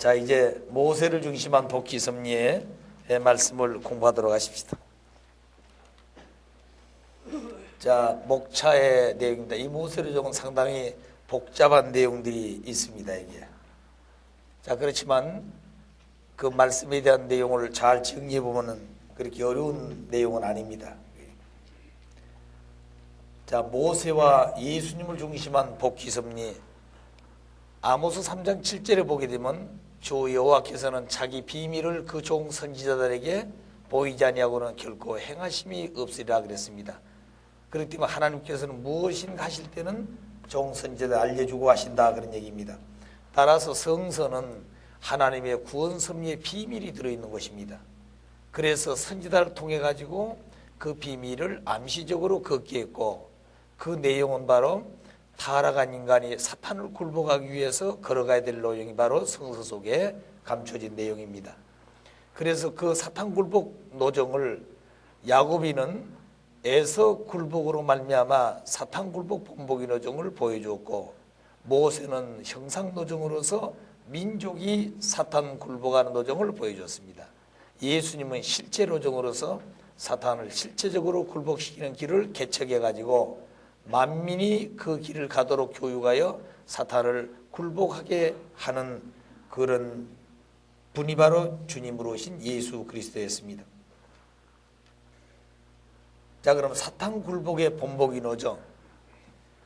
자, 이제 모세를 중심한 복귀 섭리의 말씀을 공부하도록 하십시다. 자, 목차의 내용입니다. 이 모세를 적은 상당히 복잡한 내용들이 있습니다. 이게. 자, 그렇지만 그 말씀에 대한 내용을 잘 정리해 보면은 그렇게 어려운 내용은 아닙니다. 자, 모세와 예수님을 중심한 복귀 섭리. 아모스 3장 7절에 보게 되면 주 여호와께서는 자기 비밀을 그 종 선지자들에게 보이지 아니하고는 결코 행하심이 없으리라 그랬습니다. 그렇기 때문에 하나님께서는 무엇인가 하실 때는 종 선지자들 알려주고 하신다 그런 얘기입니다. 따라서 성서는 하나님의 구원 섭리의 비밀이 들어있는 것입니다. 그래서 선지자를 통해 가지고 그 비밀을 암시적으로 걷게 했고, 그 내용은 바로 타락한 인간이 사탄을 굴복하기 위해서 걸어가야 될 내용이 바로 성서 속에 감춰진 내용입니다. 그래서 그 사탄 굴복 노정을 야곱이는 에서 굴복으로 말미암아 사탄 굴복 본보기 노정을 보여주었고, 모세는 형상 노정으로서 민족이 사탄 굴복하는 노정을 보여줬습니다. 예수님은 실제 노정으로서 사탄을 실체적으로 굴복시키는 길을 개척해 가지고 만민이 그 길을 가도록 교육하여 사탄을 굴복하게 하는 그런 분이 바로 주님으로 오신 예수 그리스도였습니다. 자, 그럼 사탄 굴복의 본보기 노정,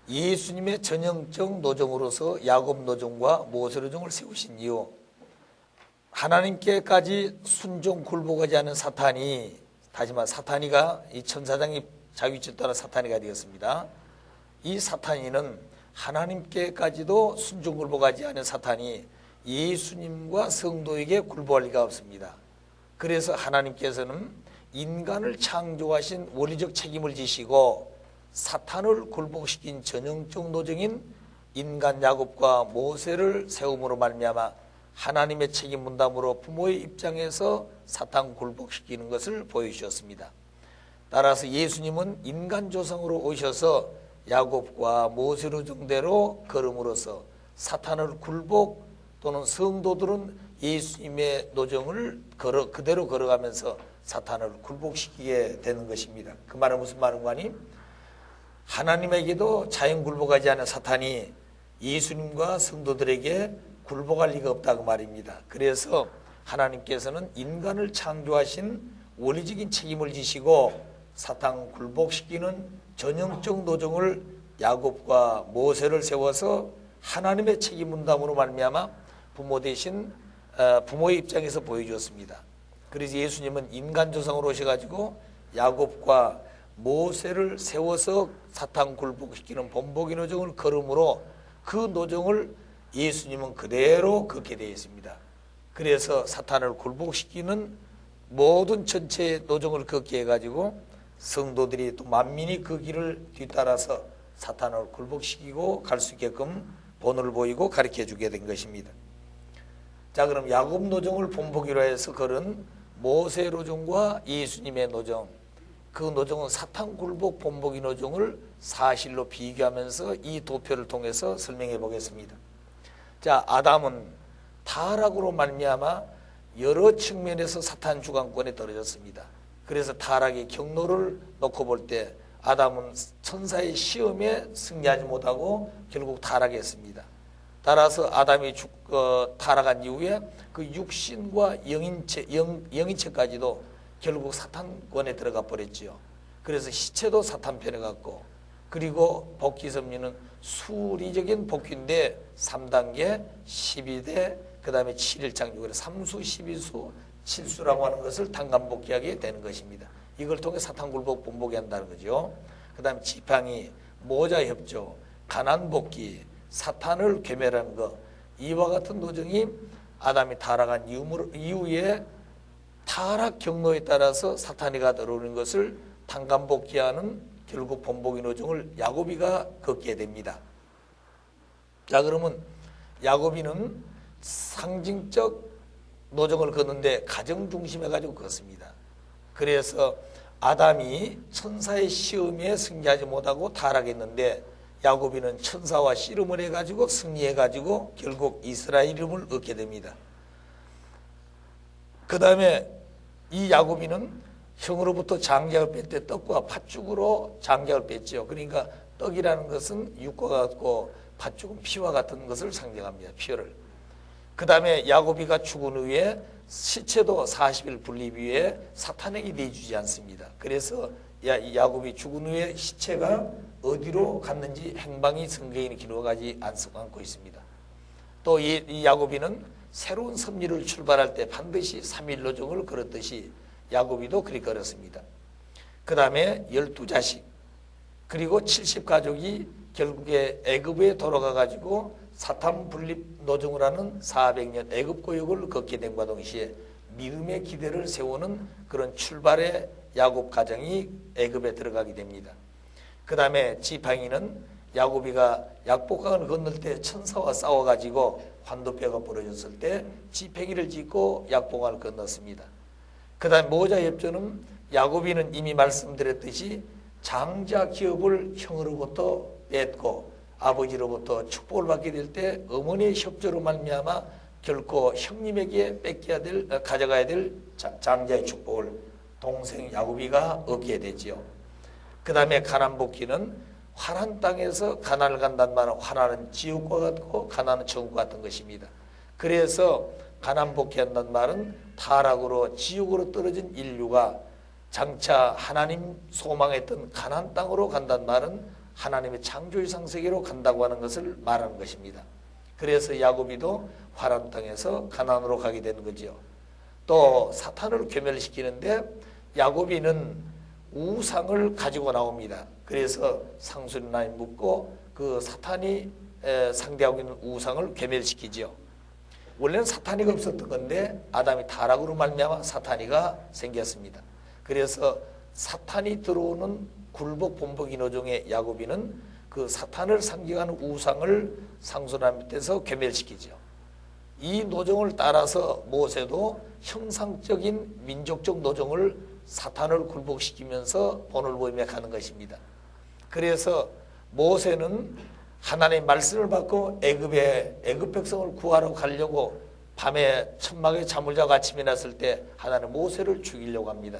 예수님의 전형적 노정으로서 야곱 노정과 모세 노정을 세우신 이유, 하나님께까지 순종 굴복하지 않은 사탄이, 다시마 사탄이가 이 천사장이 자위치 따라 사탄이가 되었습니다. 이 사탄이는 하나님께까지도 순종 굴복하지 않은 사탄이 예수님과 성도에게 굴복할 리가 없습니다. 그래서 하나님께서는 인간을 창조하신 원리적 책임을 지시고 사탄을 굴복시킨 전형적 노정인 인간 야곱과 모세를 세움으로 말미암아 하나님의 책임 분담으로 부모의 입장에서 사탄 굴복시키는 것을 보여주셨습니다. 따라서 예수님은 인간 조상으로 오셔서 야곱과 모세 노정대로 걸음으로써 사탄을 굴복, 또는 성도들은 예수님의 노정을 그대로 걸어가면서 사탄을 굴복시키게 되는 것입니다. 그 말은 무슨 말인가 하니, 하나님에게도 자연 굴복하지 않은 사탄이 예수님과 성도들에게 굴복할 리가 없다고 말입니다. 그래서 하나님께서는 인간을 창조하신 원리적인 책임을 지시고 사탄 굴복시키는 전형적 노정을 야곱과 모세를 세워서 하나님의 책임 분담으로 말미암아 부모 대신 부모의 입장에서 보여주었습니다. 그래서 예수님은 인간 조상으로 오셔가지고 야곱과 모세를 세워서 사탄 굴복시키는 본보기 노정을 걸음으로 그 노정을 예수님은 그대로 걷게 되어 있습니다. 그래서 사탄을 굴복시키는 모든 전체의 노정을 걷게 해가지고 성도들이 또 만민이 그 길을 뒤따라서 사탄을 굴복시키고 갈 수 있게끔 본을 보이고 가르쳐 주게 된 것입니다. 자, 그럼 야곱 노정을 본보기로 해서 걸은 모세 노정과 예수님의 노정, 그 노정은 사탄 굴복 본보기 노정을 사실로 비교하면서 이 도표를 통해서 설명해 보겠습니다. 자, 아담은 타락으로 말미암아 여러 측면에서 사탄 주관권에 떨어졌습니다. 그래서 타락의 경로를 놓고 볼 때 아담은 천사의 시험에 승리하지 못하고 결국 타락했습니다. 따라서 아담이 타락한 이후에 그 육신과 영인체까지도 결국 사탄권에 들어가 버렸지요. 그래서 시체도 사탄 편에 갔고, 그리고 복귀 섭리는 수리적인 복귀인데 3단계, 12대, 그 다음에 7일 창조, 그래서 3수, 12수, 7수라고 하는 것을 단간복귀하게 되는 것입니다. 이걸 통해 사탄 굴복 본보기 한다는 거죠. 그 다음에 지팡이, 모자 협조, 가난 복귀, 사탄을 괴멸하는 것, 이와 같은 노정이 아담이 타락한 이후에 타락 경로에 따라서 사탄이가 들어오는 것을 단간복귀하는 결국 본보기 노정을 야곱이가 걷게 됩니다. 자, 그러면 야곱이는 상징적 노정을 걷는데 가정 중심해 가지고 걷습니다. 그래서 아담이 천사의 시험에 승리하지 못하고 타락했는데 야곱이는 천사와 씨름을 해가지고 승리해가지고 결국 이스라엘 이름을 얻게 됩니다. 그 다음에 이 야곱이는 형으로부터 장작을 뺄 때 떡과 팥죽으로 장작을 뺐죠. 그러니까 떡이라는 것은 육과 같고 팥죽은 피와 같은 것을 상징합니다. 피를. 그 다음에 야곱이가 죽은 후에 시체도 40일 분립 위에 사탄에게 내주지 않습니다. 그래서 야곱이 죽은 후에 시체가 어디로 갔는지 행방이 성경에 기록하지 않고 있습니다. 또 이 야곱이는 새로운 섭리를 출발할 때 반드시 3일 노정을 걸었듯이 야곱이도 그리 걸었습니다. 그 다음에 12자식 그리고 70가족이 결국에 애굽에 돌아가 가지고 사탄 분립 노정을 하는 400년 애굽 고역을 걷게 됨과 동시에 믿음의 기대를 세우는 그런 출발의 야곱 가정이 애굽에 들어가게 됩니다. 그 다음에 지팡이는 야곱이가 약복강을 건널 때 천사와 싸워가지고 환도뼈가 부러졌을 때 지팡이를 짚고 약복강을 건넜습니다. 그 다음에 모자엽전은 야곱이는 이미 말씀드렸듯이 장자 기업을 형으로부터 뺏고 아버지로부터 축복을 받게 될 때 어머니의 협조로 말미암아 결코 형님에게 가져가야 될 장자의 축복을 동생 야곱이가 얻게 되지요. 그 다음에 가나안 복귀는 화란 땅에서 가나안을 간다는 말은 화란은 지옥과 같고 가나안은 천국과 같은 것입니다. 그래서 가나안 복귀한다는 말은 타락으로 지옥으로 떨어진 인류가 장차 하나님 소망했던 가나안 땅으로 간다는 말은 하나님의 창조의 상세계로 간다고 하는 것을 말하는 것입니다. 그래서 야곱이도 화란 땅에서 가나안으로 가게 되는 거죠. 또 사탄을 괴멸시키는데 야곱이는 우상을 가지고 나옵니다. 그래서 상수리나에 묻고 그 사탄이 상대하고 있는 우상을 괴멸시키죠. 원래는 사탄이가 없었던 건데 아담이 타락으로 말미암아 사탄이가 생겼습니다. 그래서 사탄이 들어오는 굴복 본복 인호종의 야곱이는 그 사탄을 상징하는 우상을 상수리나 밑에서 괴멸시키죠. 이 노정을 따라서 모세도 형상적인 민족적 노정을 사탄을 굴복시키면서 본을 보이며 가는 것입니다. 그래서 모세는 하나님의 말씀을 받고 애굽 백성을 구하러 가려고 밤에 천막에 잠을 자고 아침에 났을 때 하나님 모세를 죽이려고 합니다.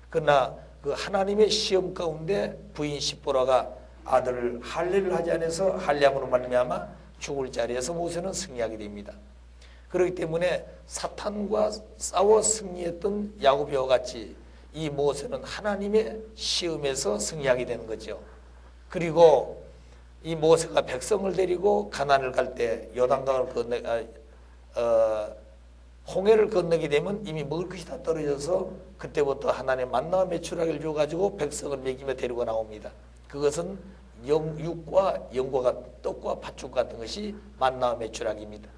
그러나 그 하나님의 시험 가운데 부인 십보라가 아들 할례를 하지 않아서 할례함으로 말미암아 죽을 자리에서 모세는 승리하게 됩니다. 그렇기 때문에 사탄과 싸워 승리했던 야곱이와 같이 이 모세는 하나님의 시험에서 승리하게 되는 거죠. 그리고 이 모세가 백성을 데리고 가나안을 갈 때 요단강을 홍해를 건너게 되면 이미 먹을 것이 다 떨어져서 그때부터 하나님 만나와 메추라기를 줘가지고 백성을 먹이며 데리고 나옵니다. 그것은 육과 영과 떡과 팥죽 같은 것이 만나와 메추라기입니다.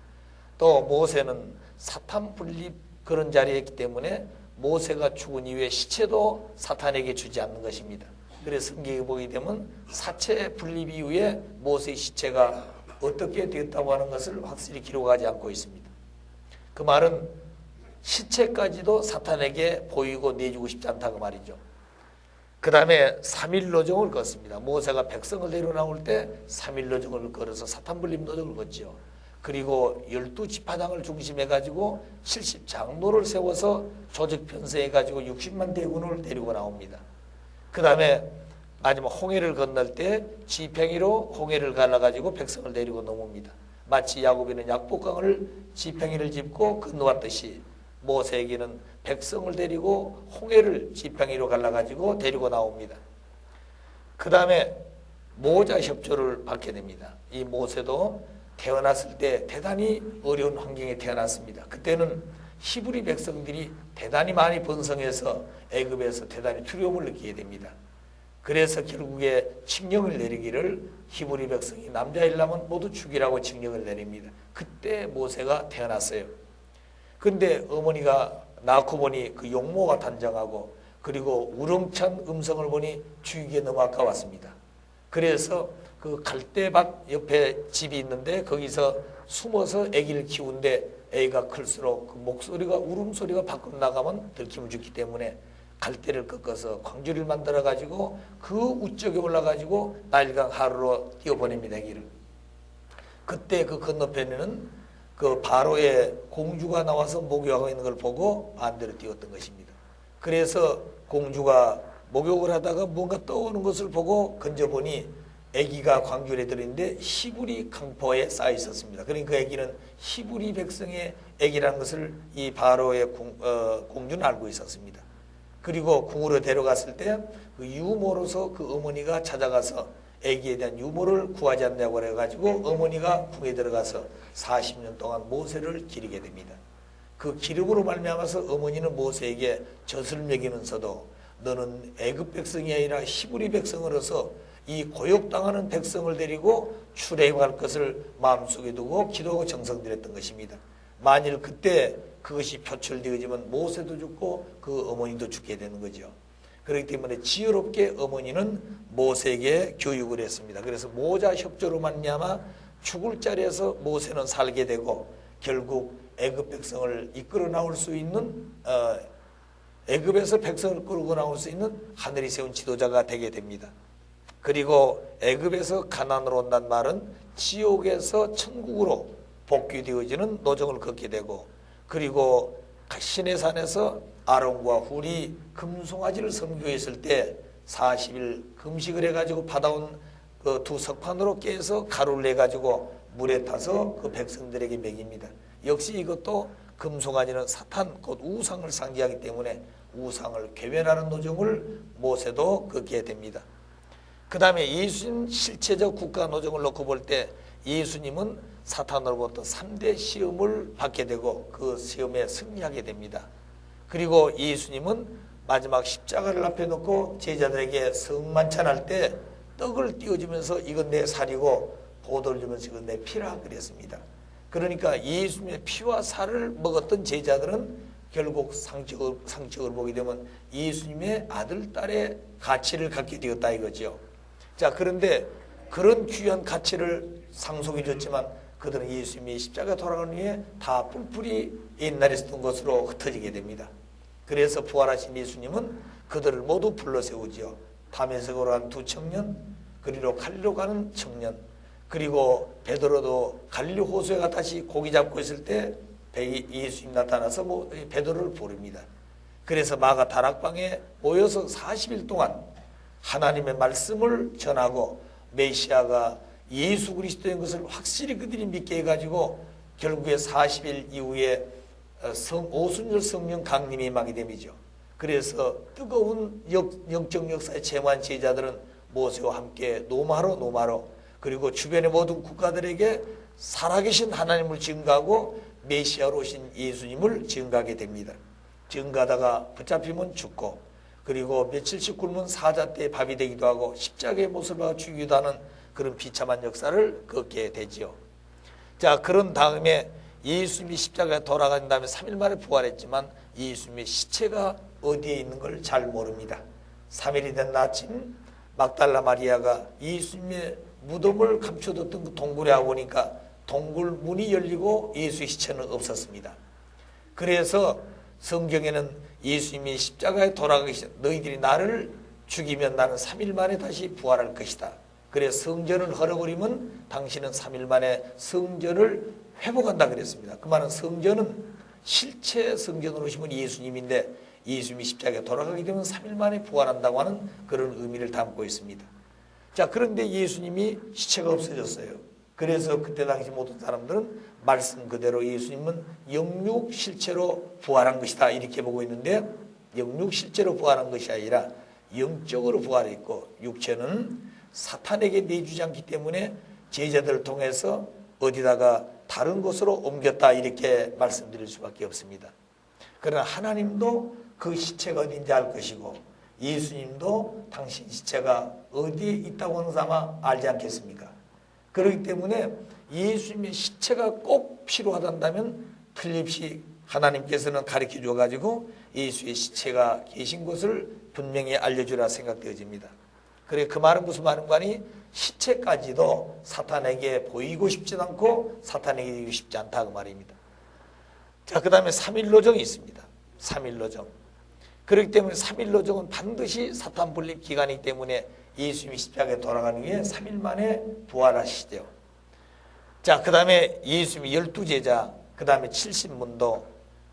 또 모세는 사탄 분립 그런 자리에 있기 때문에 모세가 죽은 이후에 시체도 사탄에게 주지 않는 것입니다. 그래서 성경에 보게 되면 사체 분립 이후에 모세의 시체가 어떻게 되었다고 하는 것을 확실히 기록하지 않고 있습니다. 그 말은 시체까지도 사탄에게 보이고 내주고 싶지 않다고 말이죠. 그 다음에 3일 노정을 걷습니다. 모세가 백성을 데려 나올 때 3일 노정을 걸어서 사탄 분립 노정을 걷죠. 그리고 12지파장을 중심해가지고 70장로를 세워서 조직 편성해가지고 60만 대군을 데리고 나옵니다. 그 다음에 마지막 홍해를 건널 때 지팽이로 홍해를 갈라가지고 백성을 데리고 넘습니다. 마치 야곱이는 약복강을 지팽이를 짚고 건너왔듯이 모세에게는 백성을 데리고 홍해를 지팽이로 갈라가지고 데리고 나옵니다. 그 다음에 모자 협조를 받게 됩니다. 이 모세도 태어났을 때 대단히 어려운 환경에 태어났습니다. 그때는 히브리 백성들이 대단히 많이 번성해서 애굽에서 대단히 두려움을 느끼게 됩니다. 그래서 결국에 칙령을 내리기를 히브리 백성이 남자이려면 모두 죽이라고 칙령을 내립니다. 그때 모세가 태어났어요. 그런데 어머니가 낳고 보니 그 용모가 단정하고 그리고 우렁찬 음성을 보니 죽이기에 너무 아까웠습니다. 그래서 그 갈대밭 옆에 집이 있는데 거기서 숨어서 아기를 키우는데 애가 클수록 그 목소리가 울음소리가 밖으로 나가면 들킴을 주기 때문에 갈대를 꺾어서 광주리를 만들어 가지고 그 우쪽에 올라 가지고 나일강 하루로 띄워보냅니다. 아기를. 그때 그 건너편에는 그 바로의 공주가 나와서 목욕하고 있는 걸 보고 반대로 뛰었던 것입니다. 그래서 공주가 목욕을 하다가 뭔가 떠오르는 것을 보고 건져보니 아기가 광주에 들어있는데 히브리 강포에 쌓여 있었습니다. 그러니까 그 아기는 히브리 백성의 아기라는 것을 이 바로의 공주는 알고 있었습니다. 그리고 궁으로 데려갔을 때 그 유모로서 그 어머니가 찾아가서 아기에 대한 유모를 구하지 않냐고 해가지고 어머니가 궁에 들어가서 40년 동안 모세를 기르게 됩니다. 그 기름으로 말미암아서 어머니는 모세에게 젖을 먹이면서도 너는 애굽 백성이 아니라 히브리 백성으로서 이 고욕당하는 백성을 데리고 출애굽할 것을 마음속에 두고 기도하고 정성들였던 것입니다. 만일 그때 그것이 표출되어지면 모세도 죽고 그 어머니도 죽게 되는 거죠. 그렇기 때문에 지혜롭게 어머니는 모세에게 교육을 했습니다. 그래서 모자 협조로 말미암아 죽을 자리에서 모세는 살게 되고 결국 애굽 백성을 이끌어 나올 수 있는 애굽에서 백성을 끌고 나올 수 있는 하늘이 세운 지도자가 되게 됩니다. 그리고 애굽에서 가나안으로 온다는 말은 지옥에서 천국으로 복귀되어지는 노정을 걷게 되고 그리고 시내산에서 아론과 훌이 금송아지를 섬기했을 때 40일 금식을 해가지고 받아온 그 두 석판으로 깨서 가루를 내가지고 물에 타서 그 백성들에게 먹입니다. 역시 이것도 금송아지는 사탄 곧 우상을 상징하기 때문에 우상을 괴멸하는 노정을 모세도 걷게 됩니다. 그 다음에 예수님 실체적 국가 노정을 놓고 볼 때 예수님은 사탄으로부터 3대 시험을 받게 되고 그 시험에 승리하게 됩니다. 그리고 예수님은 마지막 십자가를 앞에 놓고 제자들에게 성만찬할 때 떡을 띄워주면서 이건 내 살이고 보도를 주면서 이건 내 피라 그랬습니다. 그러니까 예수님의 피와 살을 먹었던 제자들은 결국 상식을 보게 되면 예수님의 아들, 딸의 가치를 갖게 되었다 이거죠. 자, 그런데 그런 귀한 가치를 상속해 줬지만 그들은 예수님이 십자가 돌아가는 후에 다 뿔뿔이 옛날에 쓰던 것으로 흩어지게 됩니다. 그래서 부활하신 예수님은 그들을 모두 불러 세우지요. 다메섹으로 간 두 청년, 그리로 갈리로 가는 청년, 그리고 베드로도 갈릴리 호수에가 다시 고기 잡고 있을 때 예수님 나타나서 베드로를 부릅니다. 그래서 마가 다락방에 모여서 40일 동안 하나님의 말씀을 전하고 메시아가 예수 그리스도인 것을 확실히 그들이 믿게 해가지고 결국에 40일 이후에 오순절 성령 강림이 임하게 됩니다. 그래서 뜨거운 영적 역사에 체험한 제자들은 모세와 함께 노마로 그리고 주변의 모든 국가들에게 살아계신 하나님을 증거하고 메시아로 오신 예수님을 증거하게 됩니다. 증거하다가 붙잡히면 죽고 그리고 며칠씩 굶은 사자 때 밥이 되기도 하고 십자가의 모습을 받아 죽이기도 하는 그런 비참한 역사를 걷게 되지요. 자, 그런 다음에 예수님이 십자가에 돌아간 다음에 3일 만에 부활했지만 예수님의 시체가 어디에 있는 걸 잘 모릅니다. 3일이 된 아침 막달라 마리아가 예수님의 무덤을 감춰뒀던 그 동굴에 와보니까 동굴 문이 열리고 예수의 시체는 없었습니다. 그래서 성경에는 예수님이 십자가에 돌아가기 너희들이 나를 죽이면 나는 3일 만에 다시 부활할 것이다. 그래서 성전을 헐어버리면 당신은 3일 만에 성전을 회복한다 그랬습니다. 그 말은 성전은 실체 성전으로 오시면 예수님인데 예수님이 십자가에 돌아가게 되면 3일 만에 부활한다고 하는 그런 의미를 담고 있습니다. 자, 그런데 예수님이 시체가 없어졌어요. 그래서 그때 당시 모든 사람들은 말씀 그대로 예수님은 영육 실체로 부활한 것이다 이렇게 보고 있는데 영육 실체로 부활한 것이 아니라 영적으로 부활했고 육체는 사탄에게 내주지 않기 때문에 제자들을 통해서 어디다가 다른 곳으로 옮겼다 이렇게 말씀드릴 수밖에 없습니다. 그러나 하나님도 그 시체가 어딘지 알 것이고 예수님도 당신 시체가 어디에 있다고 하는 사람 알지 않겠습니까? 그렇기 때문에 예수님의 시체가 꼭 필요하다면 틀림없이 하나님께서는 가르쳐 줘가지고 예수의 시체가 계신 곳을 분명히 알려주라 생각되어집니다. 그래, 그 말은 무슨 말인가니 시체까지도 사탄에게 보이고 싶지 않고 사탄에게 이기고 싶지 않다 그 말입니다. 자, 그 다음에 3일 노정이 있습니다. 3일 노정. 그렇기 때문에 3일 노정은 반드시 사탄 분립 기간이기 때문에 예수님이 십자가에 돌아가는 후에 3일 만에 부활하시죠. 자, 그 다음에 예수님이 12제자, 그 다음에 70문도,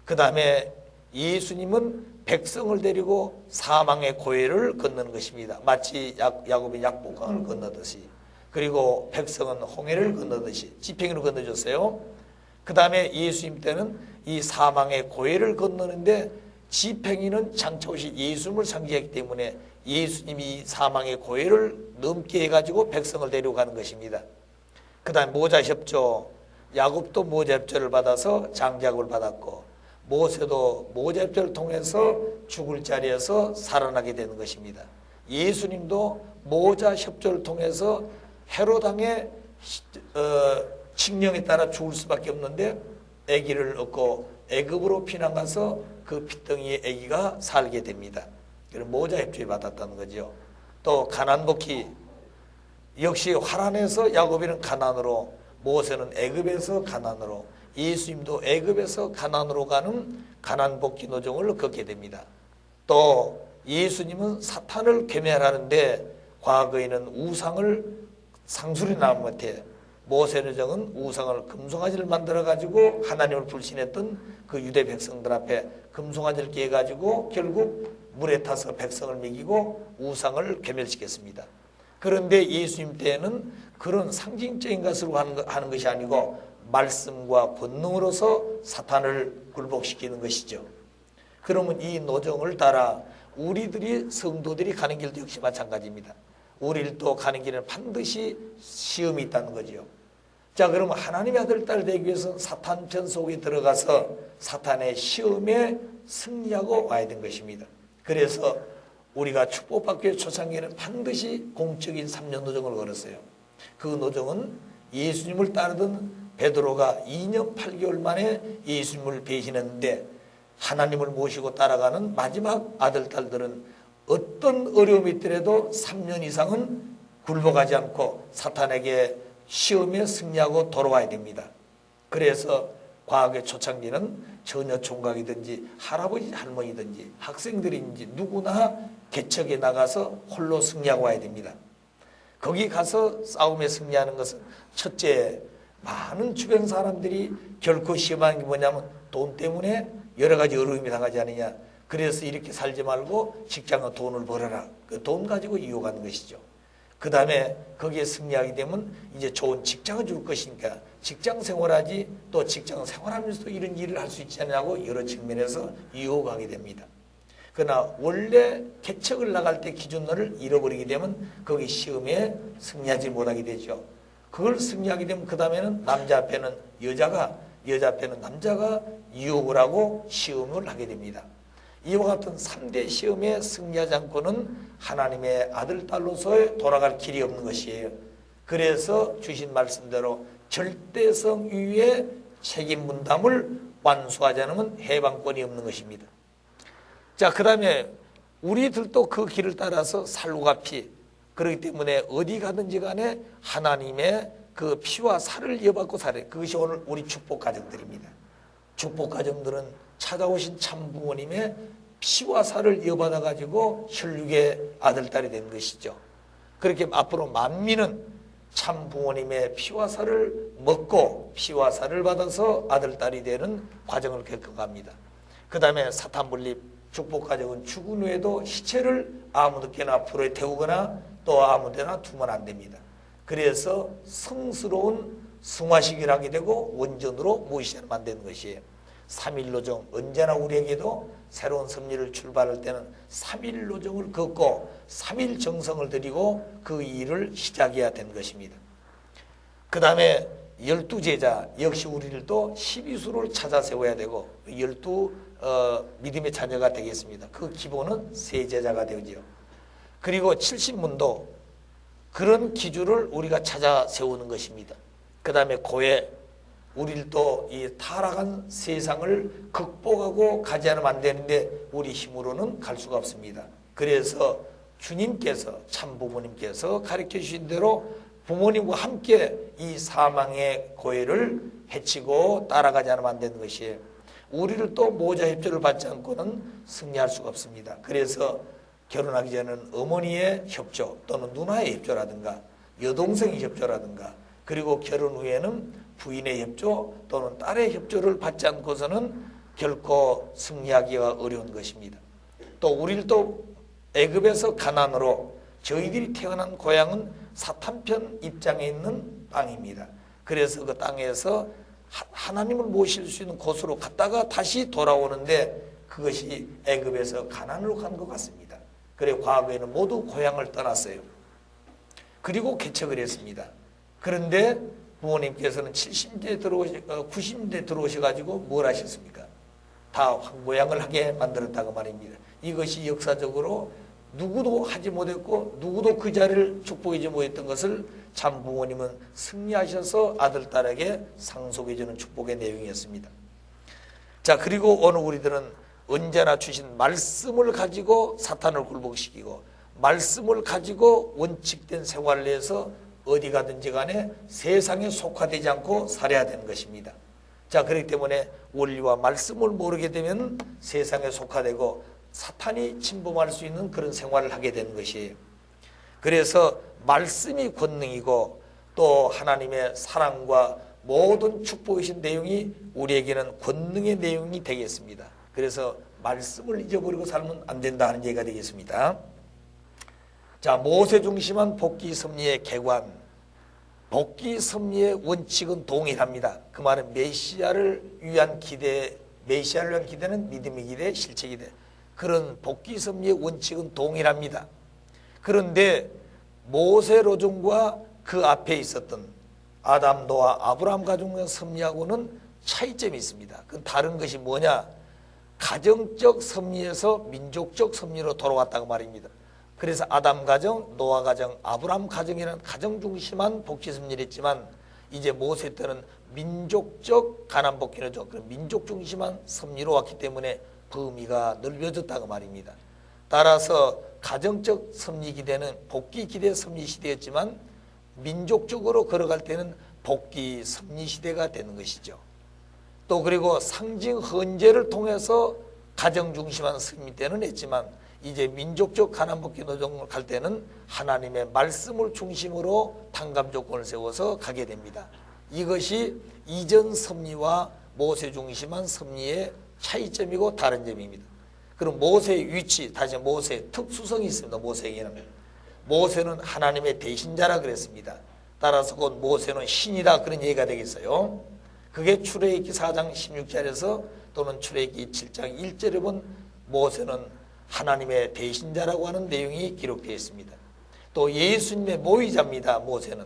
그 다음에 예수님은 백성을 데리고 사망의 고해를 건너는 것입니다. 마치 야곱이 약복강을 건너듯이. 그리고 백성은 홍해를 건너듯이 지평이로 건너줬어요. 그 다음에 예수님 때는 이 사망의 고해를 건너는데 지팽이는 장차 오실 예수님을 상징하기 때문에 예수님이 사망의 고해를 넘게 해가지고 백성을 데려가는 것입니다. 그 다음에 모자협조, 야곱도 모자협조를 받아서 장자급을 받았고 모세도 모자협조를 통해서 죽을 자리에서 살아나게 되는 것입니다. 예수님도 모자협조를 통해서 헤롯왕의 칙령에 따라 죽을 수밖에 없는데 아기를 얻고 애굽으로 피난가서 그 핏덩이의 아기가 살게 됩니다. 그래서 모자협조를 받았다는 거죠. 또 가나안복희 역시 화란에서 야곱이는 가나안으로, 모세는 애굽에서 가나안으로, 예수님도 애굽에서 가나안으로 가는 가나안복희 노정을 걷게 됩니다. 또 예수님은 사탄을 괴멸하는데 과거에는 우상을 상술이 나온 것 같아요. 모세노정은 우상을 금송아지를 만들어 가지고 하나님을 불신했던 그 유대 백성들 앞에 금송아지를 깨 가지고 결국 물에 타서 백성을 먹이고 우상을 괴멸시켰습니다. 그런데 예수님 때에는 그런 상징적인 것으로 하는 것이 아니고 말씀과 권능으로서 사탄을 굴복시키는 것이죠. 그러면 이 노정을 따라 우리들이 성도들이 가는 길도 역시 마찬가지입니다. 우리도 가는 길에는 반드시 시험이 있다는 거죠. 자, 그러면 하나님의 아들 딸 되기 위해서는 사탄 편 속에 들어가서 사탄의 시험에 승리하고 와야 되는 것입니다. 그래서 우리가 축복받기 위해 초창기에는 반드시 공적인 3년 노정을 걸었어요. 그 노정은 예수님을 따르던 베드로가 2년 8개월 만에 예수님을 배신했는데 하나님을 모시고 따라가는 마지막 아들 딸들은 어떤 어려움이 있더라도 3년 이상은 굴복하지 않고 사탄에게 시험에 승리하고 돌아와야 됩니다. 그래서 과학의 초창기는 처녀 총각이든지 할아버지 할머니든지 학생들인지 누구나 개척에 나가서 홀로 승리하고 와야 됩니다. 거기 가서 싸움에 승리하는 것은 첫째, 많은 주변 사람들이 결코 시험하는 게 뭐냐면 돈 때문에 여러 가지 어려움이 당하지 않느냐. 그래서 이렇게 살지 말고 직장과 돈을 벌어라. 그 돈 가지고 유혹하는 것이죠. 그 다음에 거기에 승리하게 되면 이제 좋은 직장을 줄 것이니까 직장 생활하지, 또 직장 생활하면서도 이런 일을 할 수 있지 않냐고 여러 측면에서 유혹하게 됩니다. 그러나 원래 개척을 나갈 때 기준을 잃어버리게 되면 거기 시험에 승리하지 못하게 되죠. 그걸 승리하게 되면 그 다음에는 남자 앞에는 여자가, 여자 앞에는 남자가 유혹을 하고 시험을 하게 됩니다. 이와 같은 3대 시험에 승리하지 않고는 하나님의 아들, 딸로서 돌아갈 길이 없는 것이에요. 그래서 주신 말씀대로 절대성 위에 책임 분담을 완수하지 않으면 해방권이 없는 것입니다. 자, 그 다음에 우리들도 그 길을 따라서 살과 피, 그렇기 때문에 어디 가든지 간에 하나님의 그 피와 살을 이어받고 살아요. 그것이 오늘 우리 축복 가정들입니다. 축복 가정들은 찾아오신 참 부모님의 피와 살을 이어받아 가지고 혈육의 아들, 딸이 된 것이죠. 그렇게 앞으로 만민은 참 부모님의 피와 살을 먹고 피와 살을 받아서 아들, 딸이 되는 과정을 겪어갑니다. 그 다음에 사탄 분립, 축복 가정은 죽은 후에도 시체를 아무데나 불에 태우거나 또 아무데나 두면 안 됩니다. 그래서 성스러운 승화식을 하게 되고 원전으로 모시면 안 되는 것이에요. 3일 노정, 언제나 우리에게도 새로운 섭리를 출발할 때는 3일 노정을 걷고 3일 정성을 들이고 그 일을 시작해야 되는 것입니다. 그 다음에 12제자, 역시 우리들도 12수를 찾아 세워야 되고 12 믿음의 자녀가 되겠습니다. 그 기본은 세제자가 되죠. 그리고 70문도, 그런 기준을 우리가 찾아 세우는 것입니다. 그 다음에 고해, 우리도 이 타락한 세상을 극복하고 가지 않으면 안 되는데 우리 힘으로는 갈 수가 없습니다. 그래서 주님께서, 참 부모님께서 가르쳐 주신 대로 부모님과 함께 이 사망의 고해를 헤치고 따라가지 않으면 안 되는 것이에요. 우리를 또 모자 협조를 받지 않고는 승리할 수가 없습니다. 그래서 결혼하기 전에는 어머니의 협조 또는 누나의 협조라든가 여동생의 협조라든가 그리고 결혼 후에는 부인의 협조 또는 딸의 협조를 받지 않고서는 결코 승리하기가 어려운 것입니다. 또 우리를 또 애굽에서 가나안으로 저희들이 태어난 고향은 사탄편 입장에 있는 땅입니다. 그래서 그 땅에서 하나님을 모실 수 있는 곳으로 갔다가 다시 돌아오는데 그것이 애굽에서 가나안으로 간 것 같습니다. 그래 과거에는 모두 고향을 떠났어요. 그리고 개척을 했습니다. 그런데 부모님께서는 90대 들어오셔가지고 뭘 하셨습니까? 다 모양을 하게 만들었다고 말입니다. 이것이 역사적으로 누구도 하지 못했고 누구도 그 자리를 축복하지 못했던 것을 참 부모님은 승리하셔서 아들, 딸에게 상속해주는 축복의 내용이었습니다. 자, 그리고 오늘 우리들은 언제나 주신 말씀을 가지고 사탄을 굴복시키고 말씀을 가지고 원칙된 생활을 내서 어디 가든지 간에 세상에 속화되지 않고 살아야 되는 것입니다. 자, 그렇기 때문에 원리와 말씀을 모르게 되면 세상에 속화되고 사탄이 침범할 수 있는 그런 생활을 하게 되는 것이에요. 그래서 말씀이 권능이고 또 하나님의 사랑과 모든 축복이신 내용이 우리에게는 권능의 내용이 되겠습니다. 그래서 말씀을 잊어버리고 살면 안 된다 하는 얘기가 되겠습니다. 자, 모세 중심한 복귀 섭리의 개관, 복귀 섭리의 원칙은 동일합니다. 그 말은 메시아를 위한 기대는 믿음의 기대, 실체 기대. 그런 복귀 섭리의 원칙은 동일합니다. 그런데 모세 로종과 그 앞에 있었던 아담, 노아, 아브라함 가족의 섭리하고는 차이점이 있습니다. 그건 다른 것이 뭐냐? 가정적 섭리에서 민족적 섭리로 돌아왔다고 말입니다. 그래서 아담 가정, 노아 가정, 아브라함 가정이라는 가정 중심한 복지 섭리를 했지만 이제 모세 때는 민족적 가난 복귀로죠. 그런 민족 중심한 섭리로 왔기 때문에 범위가 넓어졌다고 말입니다. 따라서 가정적 섭리 기대는 복귀 기대 섭리 시대였지만 민족적으로 걸어갈 때는 복귀 섭리 시대가 되는 것이죠. 또 그리고 상징 헌재를 통해서 가정 중심한 섭리 때는 했지만 이제 민족적 가난 복귀 노정을 갈 때는 하나님의 말씀을 중심으로 탕감 조건을 세워서 가게 됩니다. 이것이 이전 섭리와 모세 중심한 섭리의 차이점이고 다른 점입니다. 그럼 모세의 위치, 다시 모세의 특수성이 있습니다. 모세에게는 모세는 하나님의 대신자라 그랬습니다. 따라서 곧 모세는 신이다 그런 얘기가 되겠어요. 그게 출애굽기 4장 16절에서 또는 출애굽기 7장 1절에 본 모세는 하나님의 대신자라고 하는 내용이 기록되어 있습니다. 또 예수님의 모의자입니다. 모세는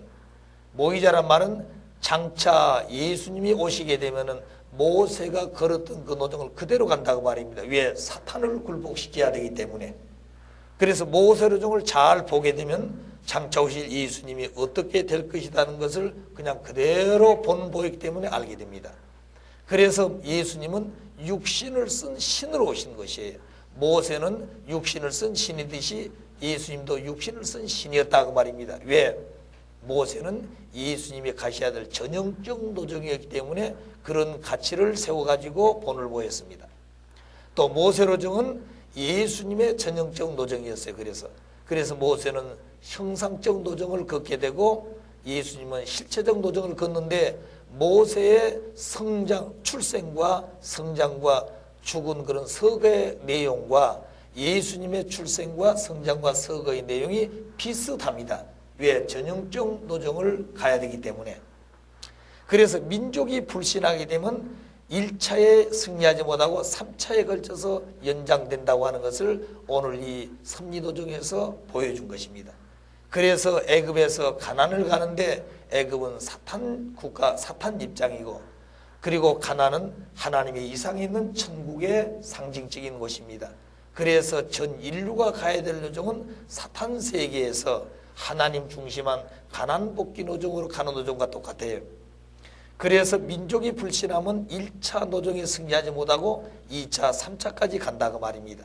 모의자란 말은 장차 예수님이 오시게 되면은 모세가 걸었던 그 노정을 그대로 간다고 말입니다. 왜? 사탄을 굴복시켜야 되기 때문에. 그래서 모세 노정을 잘 보게 되면 장차 오실 예수님이 어떻게 될 것이라는 것을 그냥 그대로 보이기 때문에 알게 됩니다. 그래서 예수님은 육신을 쓴 신으로 오신 것이에요. 모세는 육신을 쓴 신이듯이 예수님도 육신을 쓴 신이었다고 말입니다. 왜? 모세는 예수님이 가셔야 될 전형적 노정이었기 때문에 그런 가치를 세워가지고 본을 보였습니다. 또 모세 노정은 예수님의 전형적 노정이었어요. 그래서 모세는 형상적 노정을 걷게 되고 예수님은 실체적 노정을 걷는데 모세의 성장, 출생과 성장과 죽은 그런 서거의 내용과 예수님의 출생과 성장과 서거의 내용이 비슷합니다. 왜? 전형적 노정을 가야 되기 때문에. 그래서 민족이 불신하게 되면 1차에 승리하지 못하고 3차에 걸쳐서 연장된다고 하는 것을 오늘 이 섭리노정에서 보여준 것입니다. 그래서 애굽에서 가나안을 가는데 애굽은 사탄 국가, 사탄 입장이고 그리고 가나안은 하나님의 이상에 있는 천국의 상징적인 곳입니다. 그래서 전 인류가 가야 될 노정은 사탄 세계에서 하나님 중심한 가나안 복귀 노정으로 가는 노정과 똑같아요. 그래서 민족이 불신하면 1차 노정에 승리하지 못하고 2차, 3차까지 간다고 말입니다.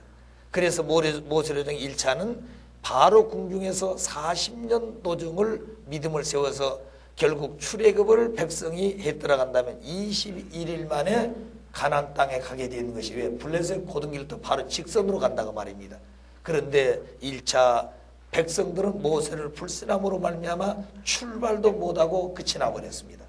그래서 모세 노정 1차는 바로 궁중에서 40년 노정을 믿음을 세워서 결국 출애굽을 백성이 해 들어간다면 21일 만에 가나안 땅에 가게 되는 것이 왜? 블레셋 고등길부터 바로 직선으로 간다고 말입니다. 그런데 1차 백성들은 모세를 불신함으로 말미암아 출발도 못하고 끝이 나버렸습니다.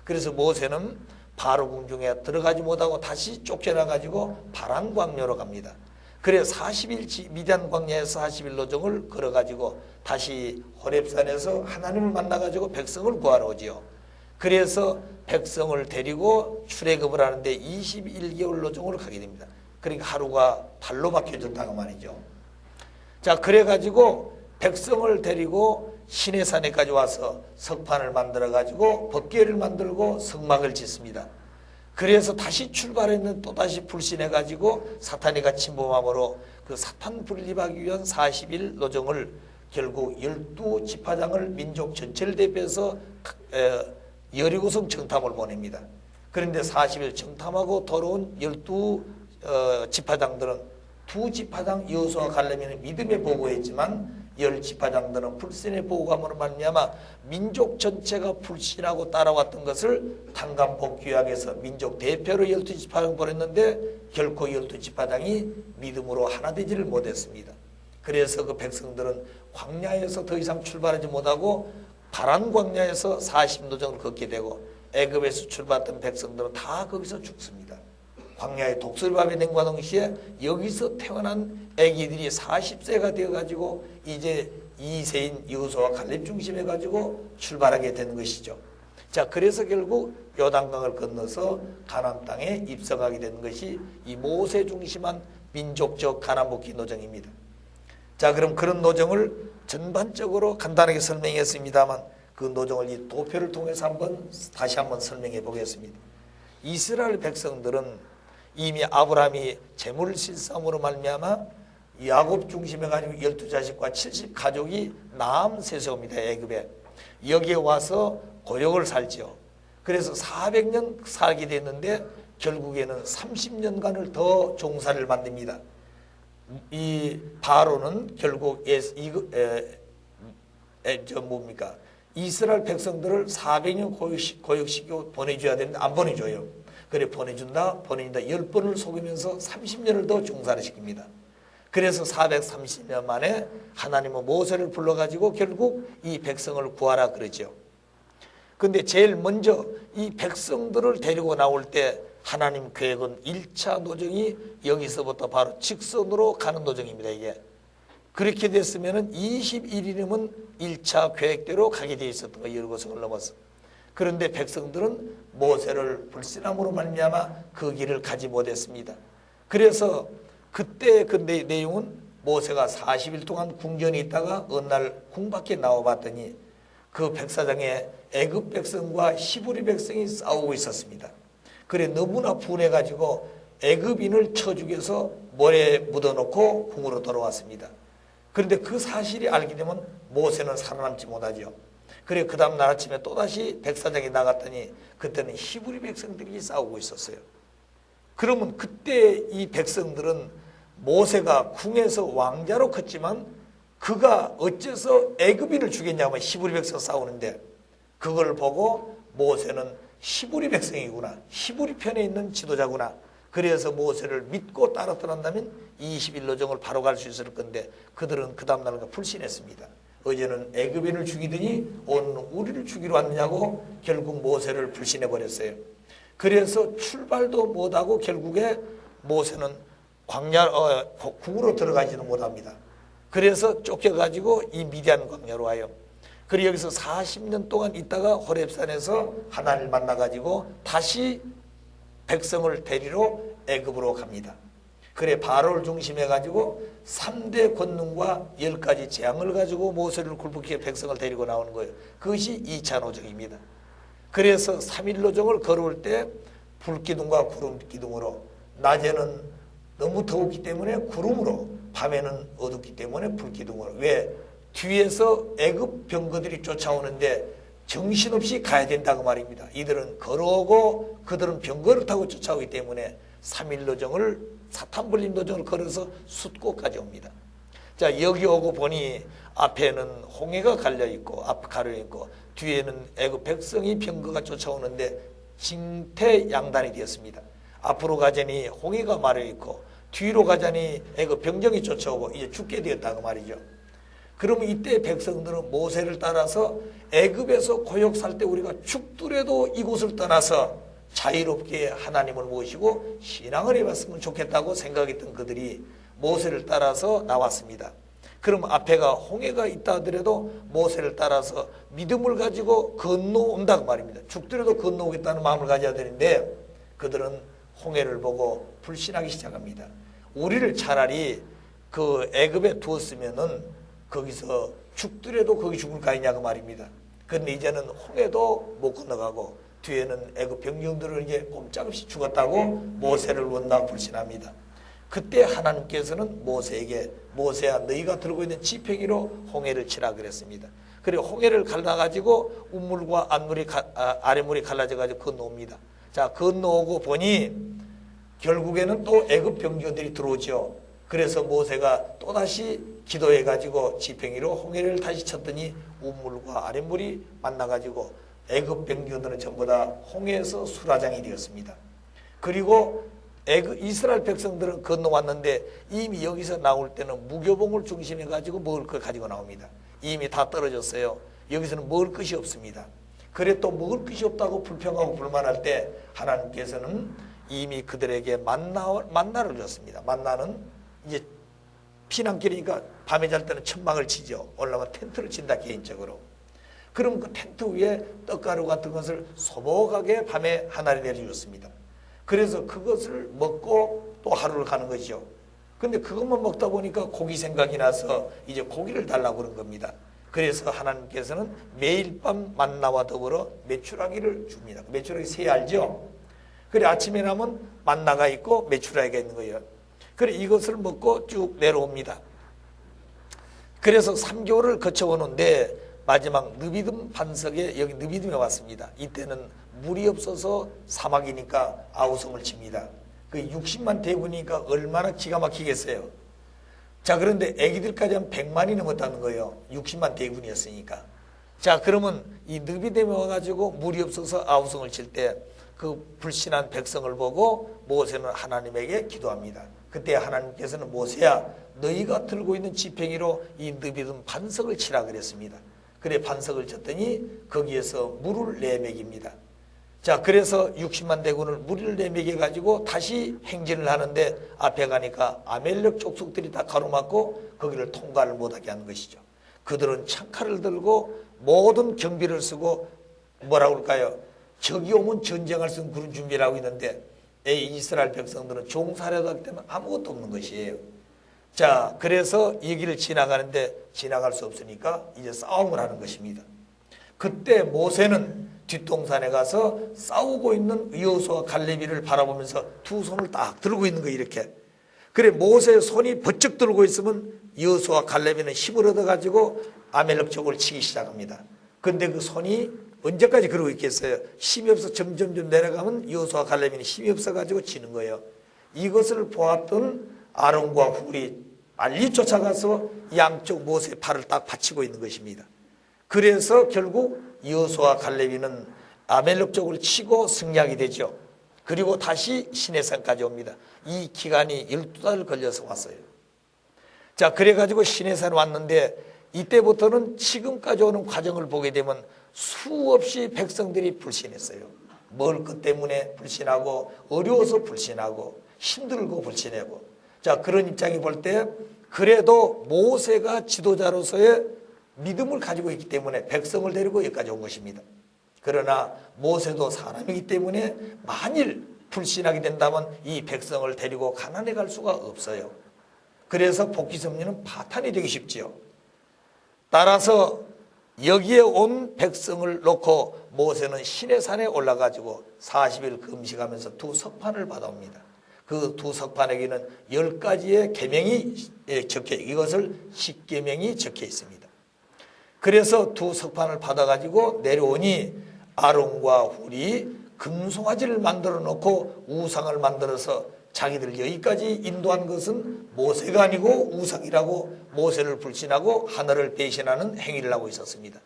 그래서 모세는 바로 궁중에 들어가지 못하고 다시 쫓겨나 가지고 바란 광야로 갑니다. 그래 40일 미디안 광야에서 40일 노정을 걸어 가지고 다시 호렙산에서 하나님을 만나 가지고 백성을 구하러 오지요. 그래서 백성을 데리고 출애굽을 하는데 21개월 노정을 가게 됩니다. 그러니까 하루가 달로 바뀌어졌다고 말이죠. 자, 그래 가지고 백성을 데리고 시내산에까지 와서 석판을 만들어 가지고 법궤를 만들고 성막을 짓습니다. 그래서 다시 출발했는 또다시 불신해 가지고 사탄이가 침범함으로 그 사탄 분립하기 위한 40일 노정을 결국 12지파장을 민족 전체를 대표해서 여리고성 정탐을 보냅니다. 그런데 40일 정탐하고 돌아온 12지파장들은 두 지파장 여호수아 갈렙에는 믿음의 보고했지만 10지파장들은 불신의 보고감으로 말미암아 민족 전체가 불신하고 따라왔던 것을 탄감복귀학에서 민족 대표로 12지파장 보냈는데 결코 12지파장이 믿음으로 하나 되지를 못했습니다. 그래서 그 백성들은 광야에서 더 이상 출발하지 못하고 바란 광야에서 40노정을 걷게 되고 애굽에서 출발했던 백성들은 다 거기서 죽습니다. 광야의 독설밥이 된과 동시에 여기서 태어난 아기들이 40세가 되어가지고 이제 2세인 여호수아와 갈렙 중심해가지고 출발하게 된 것이죠. 자, 그래서 결국 요단강을 건너서 가나안 땅에 입성하게 된 것이 이 모세 중심한 민족적 가나안 복귀 노정입니다. 자, 그럼 그런 노정을 전반적으로 간단하게 설명했습니다만 그 노정을 이 도표를 통해서 다시 한번 설명해 보겠습니다. 이스라엘 백성들은 이미 아브라함이 재물 실상으로 말미암아 야곱 중심해 가지고 12자식과 70가족이 나암 세세옵니다. 애굽에. 여기에 와서 고역을 살지요. 그래서 400년 살게 됐는데 결국에는 30년간을 더 종살이를 만듭니다. 이 바로는 결국 이스라엘 백성들을 400년 고역시키고 보내줘야 되는데 안 보내줘요. 그래 보내준다 10번을 속이면서 30년을 더 종살이 시킵니다. 그래서 430년 만에 하나님은 모세를 불러가지고 결국 이 백성을 구하라 그러죠. 근데 제일 먼저 이 백성들을 데리고 나올 때 하나님 계획은 1차 노정이 여기서부터 바로 직선으로 가는 노정입니다. 이게 그렇게 됐으면 21일이면 1차 계획대로 가게 돼 있었던 거예요. 여리고성을 넘어서. 그런데 백성들은 모세를 불신함으로 말미암아 그 길을 가지 못했습니다. 그래서 그때 그 내용은 모세가 40일 동안 궁전에 있다가 어느 날 궁 밖에 나와봤더니 그 백사장에 애굽 백성과 히브리 백성이 싸우고 있었습니다. 그래 너무나 분해가지고 애굽인을 쳐 죽여서 모래에 묻어놓고 궁으로 돌아왔습니다. 그런데 그 사실이 알게 되면 모세는 살아남지 못하죠. 그래 그 다음 날 아침에 또다시 백사장에 나갔더니 그때는 히브리 백성들이 싸우고 있었어요. 그러면 그때 이 백성들은 모세가 궁에서 왕자로 컸지만 그가 어째서 애굽인을 죽였냐면 히브리 백성 싸우는데 그걸 보고 모세는 히브리 백성이구나. 히브리 편에 있는 지도자구나. 그래서 모세를 믿고 따랐더란다면 21노정을 바로 갈 수 있을 건데 그들은 그 다음 날은 불신했습니다. 어제는 애굽인을 죽이더니 오늘 우리를 죽이러 왔느냐고 결국 모세를 불신해 버렸어요. 그래서 출발도 못하고 결국에 모세는 궁으로 들어가지는 못합니다. 그래서 쫓겨가지고 이 미디안 광야로 와요. 그리고 여기서 40년 동안 있다가 호렙산에서 하나님을 만나가지고 다시 백성을 데리러 애굽으로 갑니다. 그래 바로를 중심해가지고 3대 권능과 10가지 재앙을 가지고 모세를 굴복해 백성을 데리고 나오는 거예요. 그것이 2차 노정입니다. 그래서 3일 노정을 걸어올 때 불기둥과 구름기둥으로 낮에는 너무 더웠기 때문에 구름으로 밤에는 어둡기 때문에 불기둥으로 왜? 뒤에서 애굽 병거들이 쫓아오는데 정신없이 가야 된다고 말입니다. 이들은 걸어오고 그들은 병거를 타고 쫓아오기 때문에 3일 노정을 사탄 불림 노정을 걸어서 숫고까지 옵니다. 자 여기 오고 보니 앞에는 홍해가 갈려있고 앞 가려있고 뒤에는 애굽 백성이 병거가 쫓아오는데 징태양단이 되었습니다. 앞으로 가자니 홍해가 마려있고 뒤로 가자니 애굽 병정이 쫓아오고 이제 죽게 되었다고 말이죠. 그러면 이때 백성들은 모세를 따라서 애굽에서 고역 살 때 우리가 죽더라도 이곳을 떠나서 자유롭게 하나님을 모시고 신앙을 해봤으면 좋겠다고 생각했던 그들이 모세를 따라서 나왔습니다. 그럼 앞에가 홍해가 있다 하더라도 모세를 따라서 믿음을 가지고 건너온다고 말입니다. 죽더라도 건너오겠다는 마음을 가져야 되는데 그들은 홍해를 보고 불신하기 시작합니다. 우리를 차라리 그 애굽에 두었으면은 거기서 죽더라도 거기 죽을 거 아니냐고 말입니다. 그런데 이제는 홍해도 못 건너가고 뒤에는 애굽 병정들을 이제 꼼짝없이 죽었다고 모세를 원망 불신합니다. 그때 하나님께서는 모세에게 모세야 너희가 들고 있는 지팡이로 홍해를 치라 그랬습니다. 그리고 홍해를 갈라가지고 우물과 아랫물이 갈라져가지고 건너옵니다. 자, 건너오고 보니 결국에는 또 애굽 병정들이 들어오죠. 그래서 모세가 또다시 기도해가지고 지팡이로 홍해를 다시 쳤더니 우물과 아랫물이 만나가지고 애굽 병정들은 전부 다 홍해에서 수라장이 되었습니다. 그리고 이스라엘 백성들은 건너왔는데 이미 여기서 나올 때는 무교봉을 중심해가지고 먹을 걸 가지고 나옵니다. 이미 다 떨어졌어요. 여기서는 먹을 것이 없습니다. 그래 또 먹을 것이 없다고 불평하고 불만할 때 하나님께서는 이미 그들에게 만나를 줬습니다. 만나는 이제 피난길이니까 밤에 잘 때는 천막을 치죠. 올라가면 텐트를 친다 개인적으로. 그럼 그 텐트 위에 떡가루 같은 것을 소복하게 밤에 하늘에 내려줬습니다. 그래서 그것을 먹고 또 하루를 가는 것이죠. 근데 그것만 먹다 보니까 고기 생각이 나서 이제 고기를 달라고 그런 겁니다. 그래서 하나님께서는 매일 밤 만나와 더불어 메추라기를 줍니다. 메추라기 새 알죠? 그래 아침에 나면 만나가 있고 메추라기가 있는 거예요. 그래 이것을 먹고 쭉 내려옵니다. 그래서 3개월을 거쳐오는데 마지막 느비dim 반석에 여기 느비딤에 왔습니다. 이때는 물이 없어서 사막이니까 아우성을 칩니다. 그 60만 대군이니까 얼마나 기가 막히겠어요. 자 그런데 애기들까지 한 100만이 넘었다는 거예요. 60만 대군이었으니까. 자 그러면 이 느비딤에 와가지고 물이 없어서 아우성을 칠 때 그 불신한 백성을 보고 모세는 하나님에게 기도합니다. 그때 하나님께서는 모세야 너희가 들고 있는 지팡이로 이 느비딤 반석을 치라 그랬습니다. 그래 반석을 쳤더니 거기에서 물을 내먹입니다. 자 그래서 60만 대군을 물을 내먹여 가지고 다시 행진을 하는데 앞에 가니까 아멜렉 족속들이 다 가로막고 거기를 통과를 못하게 하는 것이죠. 그들은 창칼을 들고 모든 경비를 쓰고 뭐라고 할까요? 적이 오면 전쟁할 수 있는 그런 준비를 하고 있는데 이스라엘 백성들은 종살이도 하기 때문에 아무것도 없는 것이에요. 자 그래서 이 길을 지나가는데 지나갈 수 없으니까 이제 싸움을 하는 것입니다. 그때 모세는 뒷동산에 가서 싸우고 있는 여호수아 갈렙이를 바라보면서 두 손을 딱 들고 있는 거예요. 이렇게. 그래 모세의 손이 번쩍 들고 있으면 여호수아 갈렙이는 힘을 얻어가지고 아멜렉 족을 치기 시작합니다. 근데 그 손이 언제까지 그러고 있겠어요? 힘이 없어 점점점 내려가면 여호수아 갈렙이는 힘이 없어가지고 지는 거예요. 이것을 보았던 아론과 훌이 빨리 쫓아가서 양쪽 모세의 팔을 딱 받치고 있는 것입니다. 그래서 결국 여호수아 갈렙이는 아멜렉 족을 치고 승리하게 되죠. 그리고 다시 시내산까지 옵니다. 이 기간이 12달 걸려서 왔어요. 자 그래가지고 시내산 왔는데 이때부터는 지금까지 오는 과정을 보게 되면 수없이 백성들이 불신했어요. 먹을 것 때문에 불신하고 어려워서 불신하고 힘들고 불신하고 자 그런 입장이 볼 때 그래도 모세가 지도자로서의 믿음을 가지고 있기 때문에 백성을 데리고 여기까지 온 것입니다. 그러나 모세도 사람이기 때문에 만일 불신하게 된다면 이 백성을 데리고 가나안에 갈 수가 없어요. 그래서 복귀 섭리는 파탄이 되기 쉽지요. 따라서 여기에 온 백성을 놓고 모세는 시내산에 올라가지고 40일 금식하면서 두 석판을 받아옵니다. 그 두 석판에게는 10가지의 계명이 적혀 이것을 십계명이 적혀 있습니다. 그래서 두 석판을 받아가지고 내려오니 아론과 훌이 금송아지를 만들어 놓고 우상을 만들어서 자기들 여기까지 인도한 것은 모세가 아니고 우상이라고 모세를 불신하고 하늘을 배신하는 행위를 하고 있었습니다.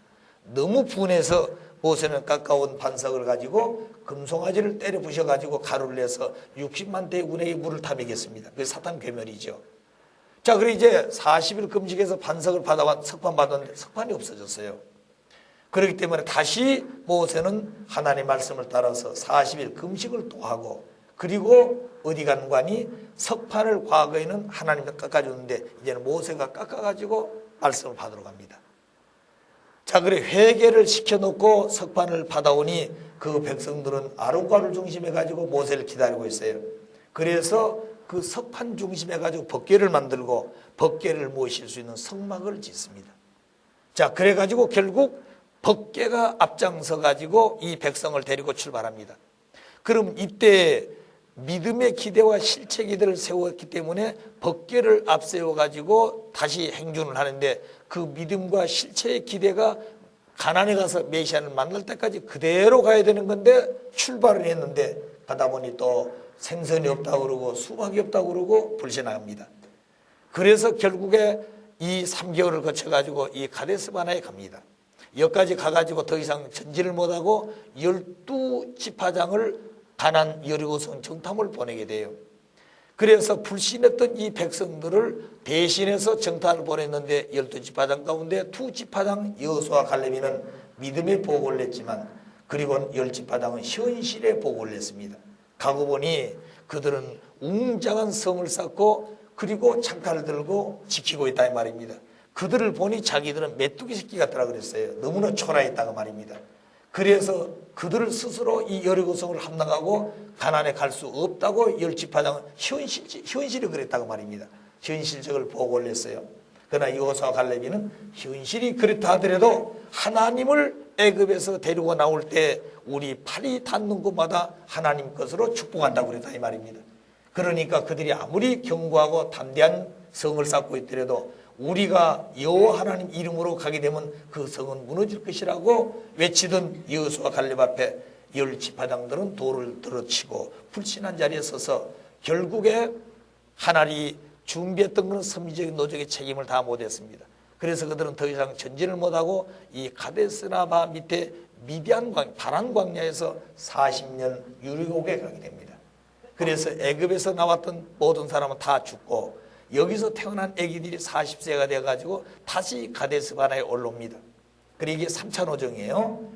너무 분해서 모세는 가까운 반석을 가지고 금송아지를 때려 부셔가지고 가루를 내서 60만 대군에게 물을 타 먹였습니다. 그게 사탄 괴멸이죠. 자, 그래 이제 40일 금식해서 반석을 석판 받았는데 석판이 없어졌어요. 그렇기 때문에 다시 모세는 하나님의 말씀을 따라서 40일 금식을 또 하고, 그리고 어디 가는 거니? 석판을 과거에는 하나님이 깎아줬는데 이제는 모세가 깎아가지고 말씀을 받으러 갑니다. 자, 그래 회개를 시켜놓고 석판을 받아오니 그 백성들은 아론과를 중심해가지고 모세를 기다리고 있어요. 그래서 그 석판 중심해가지고 법궤를 만들고 법궤를 모실 수 있는 성막을 짓습니다. 자, 그래가지고 결국 법궤가 앞장서가지고 이 백성을 데리고 출발합니다. 그럼 이때 믿음의 기대와 실체 기대를 세웠기 때문에 법궤를 앞세워가지고 다시 행군을 하는데, 그 믿음과 실체의 기대가 가나안에 가서 메시아를 만날 때까지 그대로 가야 되는 건데 출발을 했는데 가다 보니 또 생선이 없다고 그러고 수박이 없다고 그러고 불신합니다. 그래서 결국에 이 3개월을 거쳐가지고 이 가데스 바네아에 갑니다. 여기까지 가가지고 더 이상 전진을 못하고 12지파장을 가나안 여리고성 정탐을 보내게 돼요. 그래서 불신했던 이 백성들을 대신해서 정탐을 보냈는데 12지파장 가운데 2지파장 여호수아 갈렙이는 믿음의 보고를 냈지만, 그리고 10지파장은 현실의 보고를 냈습니다. 가고 보니 그들은 웅장한 성을 쌓고 그리고 창칼을 들고 지키고 있다 이 말입니다. 그들을 보니 자기들은 메뚜기 새끼 같더라 그랬어요. 너무나 초라했다고 말입니다. 그래서 그들을 스스로 이 여리고성을 함락하고 가나안에 갈 수 없다고 10지파장은 현실이 그랬다고 말입니다. 현실적을 보고를 냈어요. 그러나 여호수아 갈렙이는 현실이 그렇다 하더라도 하나님을 애굽에서 데리고 나올 때 우리 팔이 닿는 곳마다 하나님 것으로 축복한다고 그랬다 이 말입니다. 그러니까 그들이 아무리 견고하고 담대한 성을 쌓고 있더라도 우리가 여호와 하나님 이름으로 가게 되면 그 성은 무너질 것이라고 외치던 여호수아 갈렙 앞에 10지파장들은 돌을 들어치고 불신한 자리에 서서 결국에 하나님이 준비했던 것은 선미적인 노적의 책임을 다 못했습니다. 그래서 그들은 더 이상 전진을 못하고 이 가데스나바 밑에 미디안 광야, 바란 광야에서 40년 유리곡에 가게 됩니다. 그래서 애굽에서 나왔던 모든 사람은 다 죽고 여기서 태어난 아기들이 40세가 되어가지고 다시 가데스 바네아에 올라옵니다. 그래 이게 3차 노정이에요.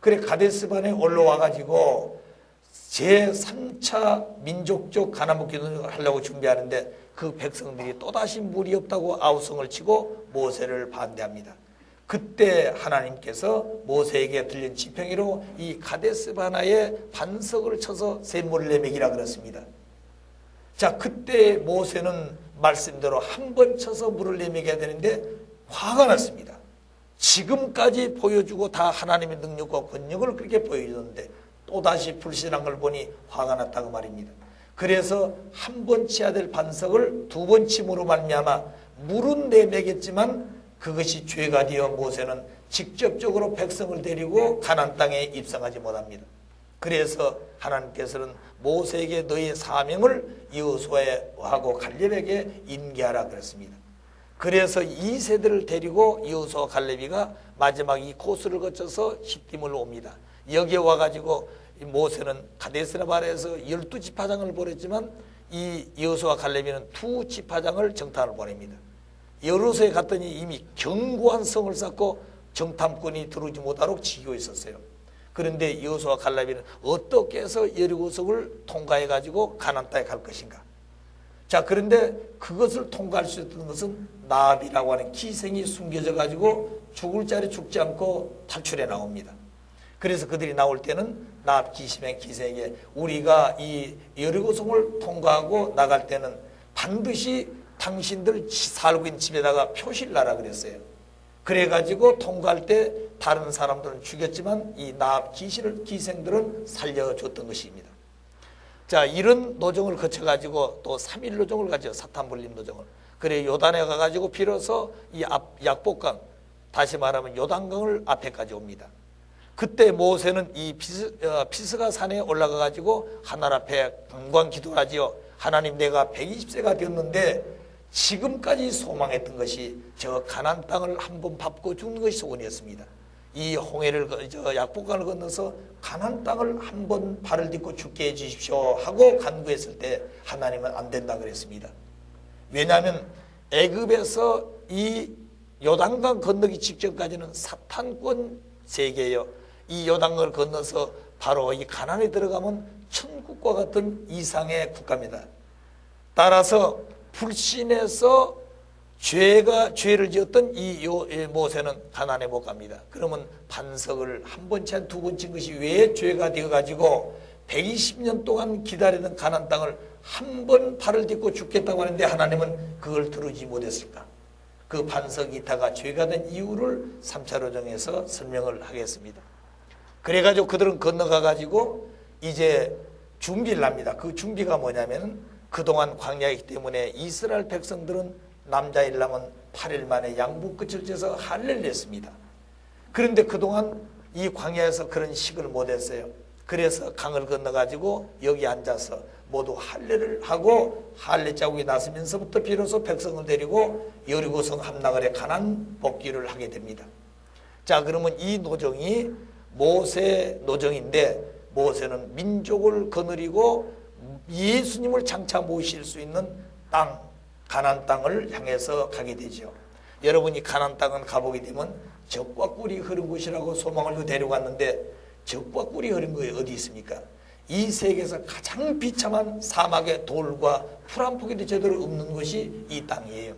그래 가데스 바네아에 올라와가지고 제3차 민족적 가나안 기도를 하려고 준비하는데 그 백성들이 또다시 물이 없다고 아우성을 치고 모세를 반대합니다. 그때 하나님께서 모세에게 들린 지평이로 이 가데스 바네아에 반석을 쳐서 샘물을 내먹이라 그랬습니다. 자, 그때 모세는 말씀대로 한 번 쳐서 물을 내먹여야 되는데 화가 났습니다. 지금까지 보여주고 다 하나님의 능력과 권력을 그렇게 보여주는데 또다시 불신한 걸 보니 화가 났다고 말입니다. 그래서 한 번 치야 될 반석을 2번 침으로 말미암아 물은 내먹였지만 그것이 죄가 되어 모세는 직접적으로 백성을 데리고 가나안 땅에 입성하지 못합니다. 그래서 하나님께서는 모세에게 너의 사명을 여호수아하고 갈렙에게 인계하라 그랬습니다. 그래서 이 세대를 데리고 여호수아 갈렙이가 마지막 이 코스를 거쳐서 시딤을 옵니다. 여기에 와가지고 모세는 가데스나바라에서 12지파장을 보냈지만 이 여호수아 갈렙이는 2지파장을 정탐을 보냅니다. 여로소에 갔더니 이미 견고한 성을 쌓고 정탐꾼이 들어오지 못하도록 지키고 있었어요. 그런데 여호수아 갈렙이는 어떻게 해서 여리고성을 통과해가지고 가나안 땅에 갈 것인가. 자, 그런데 그것을 통과할 수 있던 것은 나압이라고 하는 기생이 숨겨져 가지고 죽을 자리 죽지 않고 탈출해 나옵니다. 그래서 그들이 나올 때는 나압 기생에게 우리가 이 여리고성을 통과하고 나갈 때는 반드시 당신들 살고 있는 집에다가 표시를 놔라 그랬어요. 그래가지고 통과할 때 다른 사람들은 죽였지만 이 나압 기생들은 살려줬던 것입니다. 자, 이런 노정을 거쳐가지고 또 3일 노정을 가죠. 사탄불림 노정을. 그래 요단에 가가지고 비로소 이 약복강, 다시 말하면 요단강을 앞에까지 옵니다. 그때 모세는 이 피스가 산에 올라가가지고 하나님 앞에 강구한 기도를 하지요. 하나님, 내가 120세가 되었는데 지금까지 소망했던 것이 저 가나안 땅을 한번 밟고 죽는 것이 소원이었습니다. 이 홍해를 약복강을 건너서 가나안 땅을 한번 발을 딛고 죽게 해주십시오 하고 간구했을 때 하나님은 안 된다 그랬습니다. 왜냐하면 애굽에서 이 요단강 건너기 직전까지는 사탄권 세계예요. 이 요단강을 건너서 바로 이 가나안에 들어가면 천국과 같은 이상의 국가입니다. 따라서 불신에서 죄를 지었던 이 모세는 가나안에 못 갑니다. 그러면 반석을 한 번치 한 두 번 친 것이 왜 죄가 되어가지고 120년 동안 기다리던 가나안 땅을 한 번 발을 딛고 죽겠다고 하는데 하나님은 그걸 들으지 못했을까? 그 반석 이타가 죄가 된 이유를 3차 로정에서 설명을 하겠습니다. 그래가지고 그들은 건너가가지고 이제 준비를 합니다. 그 준비가 뭐냐면 그동안 광야이기 때문에 이스라엘 백성들은 남자일라면 8일 만에 양부 끝을 져서 할례를 했습니다. 그런데 그동안 이 광야에서 그런 식을 못했어요. 그래서 강을 건너가지고 여기 앉아서 모두 할례를 하고 할례 자국이 났으면서부터 비로소 백성을 데리고 여리고성 함나글에 가나안 복귀를 하게 됩니다. 자, 그러면 이 노정이 모세 노정인데 모세는 민족을 거느리고 예수님을 장차 모실 수 있는 땅, 가나안 땅을 향해서 가게 되죠. 여러분이 가나안 땅은 가보게 되면 젖과 꿀이 흐른 곳이라고 소망을 데려갔는데 젖과 꿀이 흐른 곳이 어디 있습니까? 이 세계에서 가장 비참한 사막의 돌과 풀 한 포기도 제대로 없는 곳이 이 땅이에요.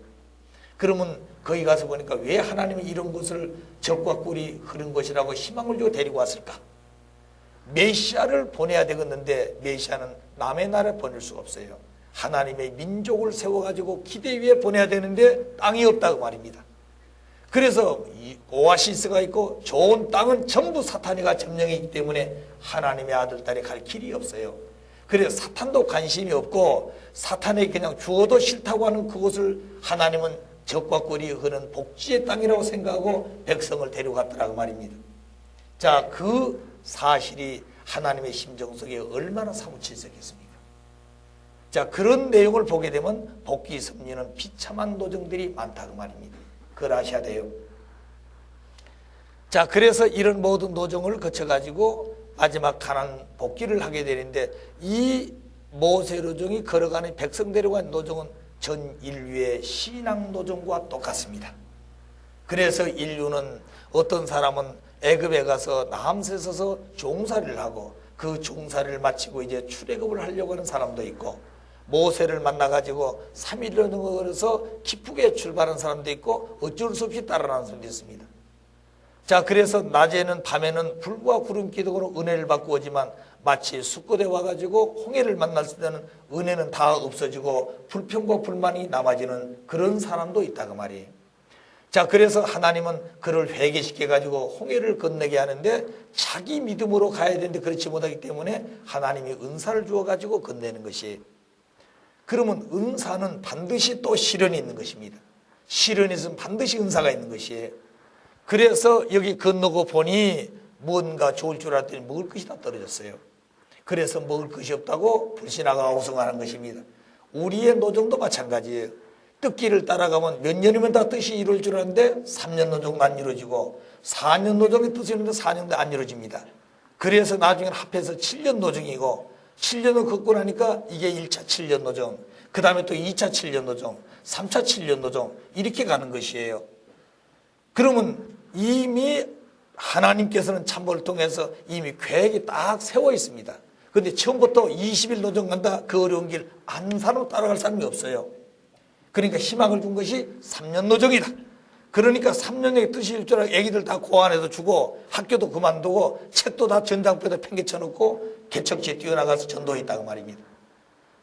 그러면 거기 가서 보니까 왜 하나님이 이런 곳을 젖과 꿀이 흐른 곳이라고 희망을 주고 데리고 왔을까? 메시아를 보내야 되겠는데 메시아는 남의 나라에 보낼 수가 없어요. 하나님의 민족을 세워가지고 기대 위에 보내야 되는데 땅이 없다고 말입니다. 그래서 이 오아시스가 있고 좋은 땅은 전부 사탄이가 점령했기 때문에 하나님의 아들, 딸이 갈 길이 없어요. 그래서 사탄도 관심이 없고 사탄에게 그냥 죽어도 싫다고 하는 그곳을 하나님은 젖과 꿀이 흐르는 복지의 땅이라고 생각하고 백성을 데려갔더라고 말입니다. 자, 그 사실이 하나님의 심정 속에 얼마나 사무치겠습니까? 자, 그런 내용을 보게 되면 복귀 섭리는 비참한 노정들이 많다고 말입니다. 그걸 아셔야 돼요. 자, 그래서 이런 모든 노정을 거쳐가지고 마지막 가나안 복귀를 하게 되는데 이 모세 노정이 걸어가는 백성 데려간 노정은 전 인류의 신앙 노정과 똑같습니다. 그래서 인류는 어떤 사람은 애굽에 가서 나함새 서서 종살이를 하고 그 종살이를 마치고 이제 출애굽을 하려고 하는 사람도 있고 모세를 만나가지고 3일을 걸어서 기쁘게 출발한 사람도 있고 어쩔 수 없이 따라가는 사람도 있습니다. 자, 그래서 낮에는 밤에는 불과 구름 기둥으로 은혜를 받고 오지만 마치 숫곳에 와가지고 홍해를 만날 때는 은혜는 다 없어지고 불평과 불만이 남아지는 그런 사람도 있다고 말이에요. 자, 그래서 하나님은 그를 회개시켜가지고 홍해를 건너게 하는데 자기 믿음으로 가야 되는데 그렇지 못하기 때문에 하나님이 은사를 주어가지고 건네는 것이에요. 그러면 은사는 반드시 또 시련이 있는 것입니다. 시련이 있으면 반드시 은사가 있는 것이에요. 그래서 여기 건너고 보니 뭔가 좋을 줄 알았더니 먹을 것이 다 떨어졌어요. 그래서 먹을 것이 없다고 불신하가 오성하는 것입니다. 우리의 노정도 마찬가지예요. 뜻길을 따라가면 몇 년이면 다 뜻이 이루어질 줄 알았는데 3년 노정도 안 이루어지고 4년 노정의 뜻이 있는데 4년도 안 이루어집니다. 그래서 나중에 합해서 7년 노정이고 7년을 걷고 나니까 이게 1차 7년 노정, 그 다음에 또 2차 7년 노정, 3차 7년 노정 이렇게 가는 것이에요. 그러면 이미 하나님께서는 참모를 통해서 이미 계획이 딱 세워 있습니다. 그런데 처음부터 20일 노정 간다 그 어려운 길 안 사람 따라갈 사람이 없어요. 그러니까 희망을 준 것이 3년 노정이다. 그러니까 3년의 뜻이 일 줄 알고 애기들 다 고안해서 주고 학교도 그만두고 책도 다 전장터에다 팽개쳐놓고 개척지에 뛰어나가서 전도했다고 말입니다.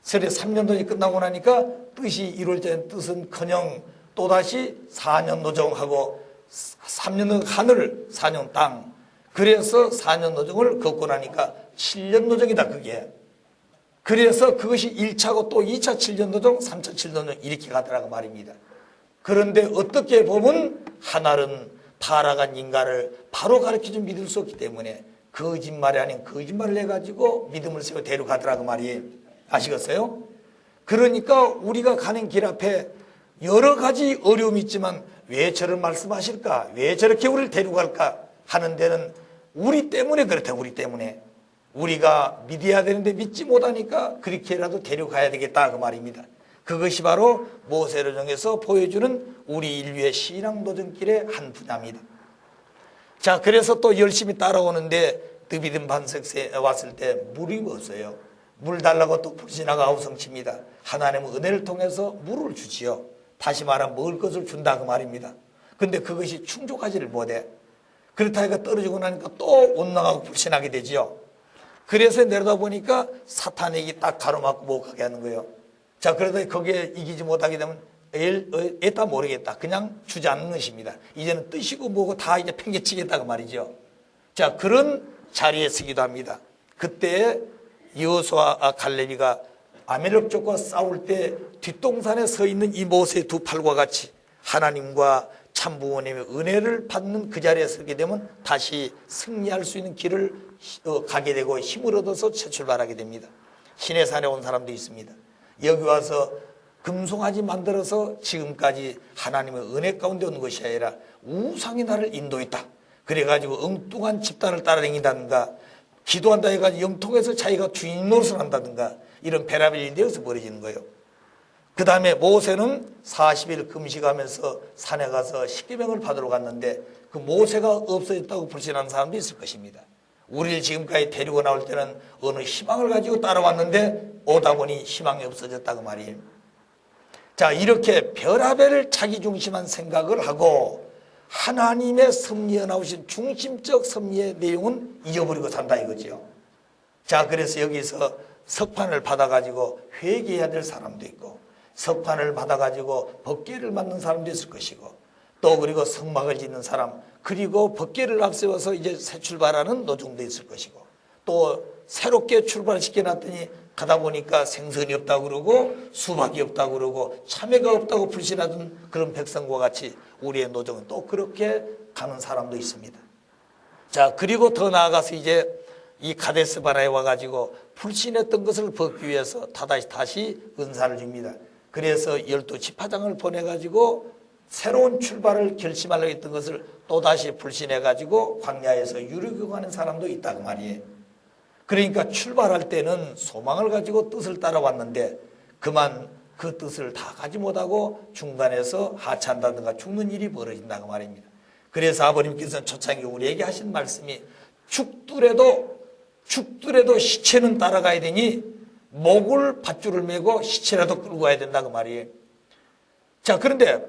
설에 3년 노정이 끝나고 나니까 뜻이 이루어지는 뜻은커녕 또다시 4년 노정하고 3년 하늘 4년 땅 그래서 4년 노정을 걷고 나니까 7년 노정이다 그게. 그래서 그것이 1차고 또 2차 7년 노정 3차 7년 노정 이렇게 가더라고 말입니다. 그런데 어떻게 보면 하늘은 타락한 인간을 바로 가르쳐준 믿을 수 없기 때문에 거짓말이 아닌 거짓말을 해가지고 믿음을 세워 데려가더라고 말이에요. 아시겠어요? 그러니까 우리가 가는 길 앞에 여러 가지 어려움이 있지만 왜 저런 말씀하실까? 왜 저렇게 우리를 데려갈까? 하는 데는 우리 때문에 그렇다. 우리 때문에. 우리가 믿어야 되는데 믿지 못하니까 그렇게라도 데려가야 되겠다 그 말입니다. 그것이 바로 모세를 통해서 보여주는 우리 인류의 신앙 도전길의 한 분야입니다. 자, 그래서 또 열심히 따라오는데 드비든 반석에 왔을 때 물이 없어요. 물 달라고 또 불신하고 아우성칩니다. 하나님은 은혜를 통해서 물을 주지요. 다시 말하면 먹을 것을 준다 그 말입니다. 근데 그것이 충족하지를 못해. 그렇다 해가 떨어지고 나니까 또 원망하고 불신하게 되지요. 그래서 내려다 보니까 사탄에게 딱 가로막고 못 가게 하는 거예요. 자, 그러다 거기에 이기지 못하게 되면 애다 모르겠다. 그냥 주지 않는 것입니다. 이제는 뜻이고 뭐고 다 이제 팽개치겠다고 말이죠. 자, 그런 자리에 서기도 합니다. 그때 여호수아와 갈렙이가 아말렉족과 싸울 때 뒷동산에 서 있는 이 모세의 두 팔과 같이 하나님과 참 부모님의 은혜를 받는 그 자리에 서게 되면 다시 승리할 수 있는 길을 가게 되고 힘을 얻어서 재출발하게 됩니다. 시내산에 온 사람도 있습니다. 여기 와서 금송아지 만들어서 지금까지 하나님의 은혜 가운데 온 것이 아니라 우상이 나를 인도했다. 그래가지고 엉뚱한 집단을 따라다닌다든가 기도한다 해가지고 영통해서 자기가 주인 노릇을 한다든가 이런 베라벨이 되어서 벌어지는 거예요. 그 다음에 모세는 40일 금식하면서 산에 가서 십계명을 받으러 갔는데 그 모세가 없어졌다고 불신하는 사람도 있을 것입니다. 우리를 지금까지 데리고 나올 때는 어느 희망을 가지고 따라왔는데 오다 보니 희망이 없어졌다고 말이에요. 자, 이렇게 별하별 자기중심한 생각을 하고 하나님의 섭리에 나오신 중심적 섭리의 내용은 잊어버리고 산다 이거죠. 자, 그래서 여기서 석판을 받아가지고 회개해야 될 사람도 있고 석판을 받아가지고 법궤를 맞는 사람도 있을 것이고 또 그리고 성막을 짓는 사람 그리고 법궤를 앞세워서 이제 새 출발하는 노종도 있을 것이고 또 새롭게 출발시켜놨더니 가다 보니까 생선이 없다고 그러고 수박이 없다고 그러고 참외가 없다고 불신하던 그런 백성과 같이 우리의 노정은 또 그렇게 가는 사람도 있습니다. 자, 그리고 더 나아가서 이제 이 가데스 바라에 와가지고 불신했던 것을 벗기 위해서 다시 은사를 줍니다. 그래서 12지파장을 보내가지고 새로운 출발을 결심하려고 했던 것을 또다시 불신해가지고 광야에서 유력하는 사람도 있다고 말이에요. 그러니까 출발할 때는 소망을 가지고 뜻을 따라왔는데 그만 그 뜻을 다 가지 못하고 중간에서 하차한다든가 죽는 일이 벌어진다고 말입니다. 그래서 아버님께서는 초창기 우리에게 하신 말씀이 죽더라도 시체는 따라가야 되니 목을 밧줄을 메고 시체라도 끌고 가야 된다고 말이에요. 자, 그런데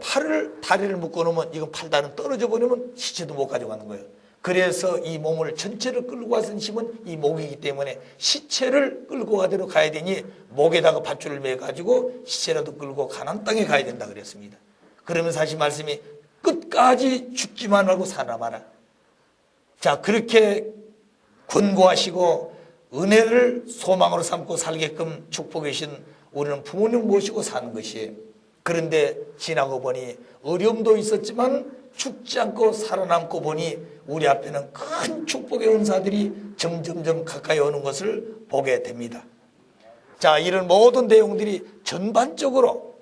다리를 묶어놓으면 이건 팔다리는 떨어져 버리면 시체도 못 가져가는 거예요. 그래서 이 몸을 전체를 끌고 가는 힘은 이 목이기 때문에 시체를 끌고 가도록 가야 되니 목에다가 밧줄을 매가지고 시체라도 끌고 가나안 땅에 가야 된다 그랬습니다. 그러면서 하신 말씀이 끝까지 죽지만 말고 살아마라. 자, 그렇게 권고하시고 은혜를 소망으로 삼고 살게끔 축복해 주신 우리는 부모님 모시고 사는 것이에요. 그런데 지나고 보니 어려움도 있었지만 죽지 않고 살아남고 보니 우리 앞에는 큰 축복의 은사들이 점점점 가까이 오는 것을 보게 됩니다. 자, 이런 모든 내용들이 전반적으로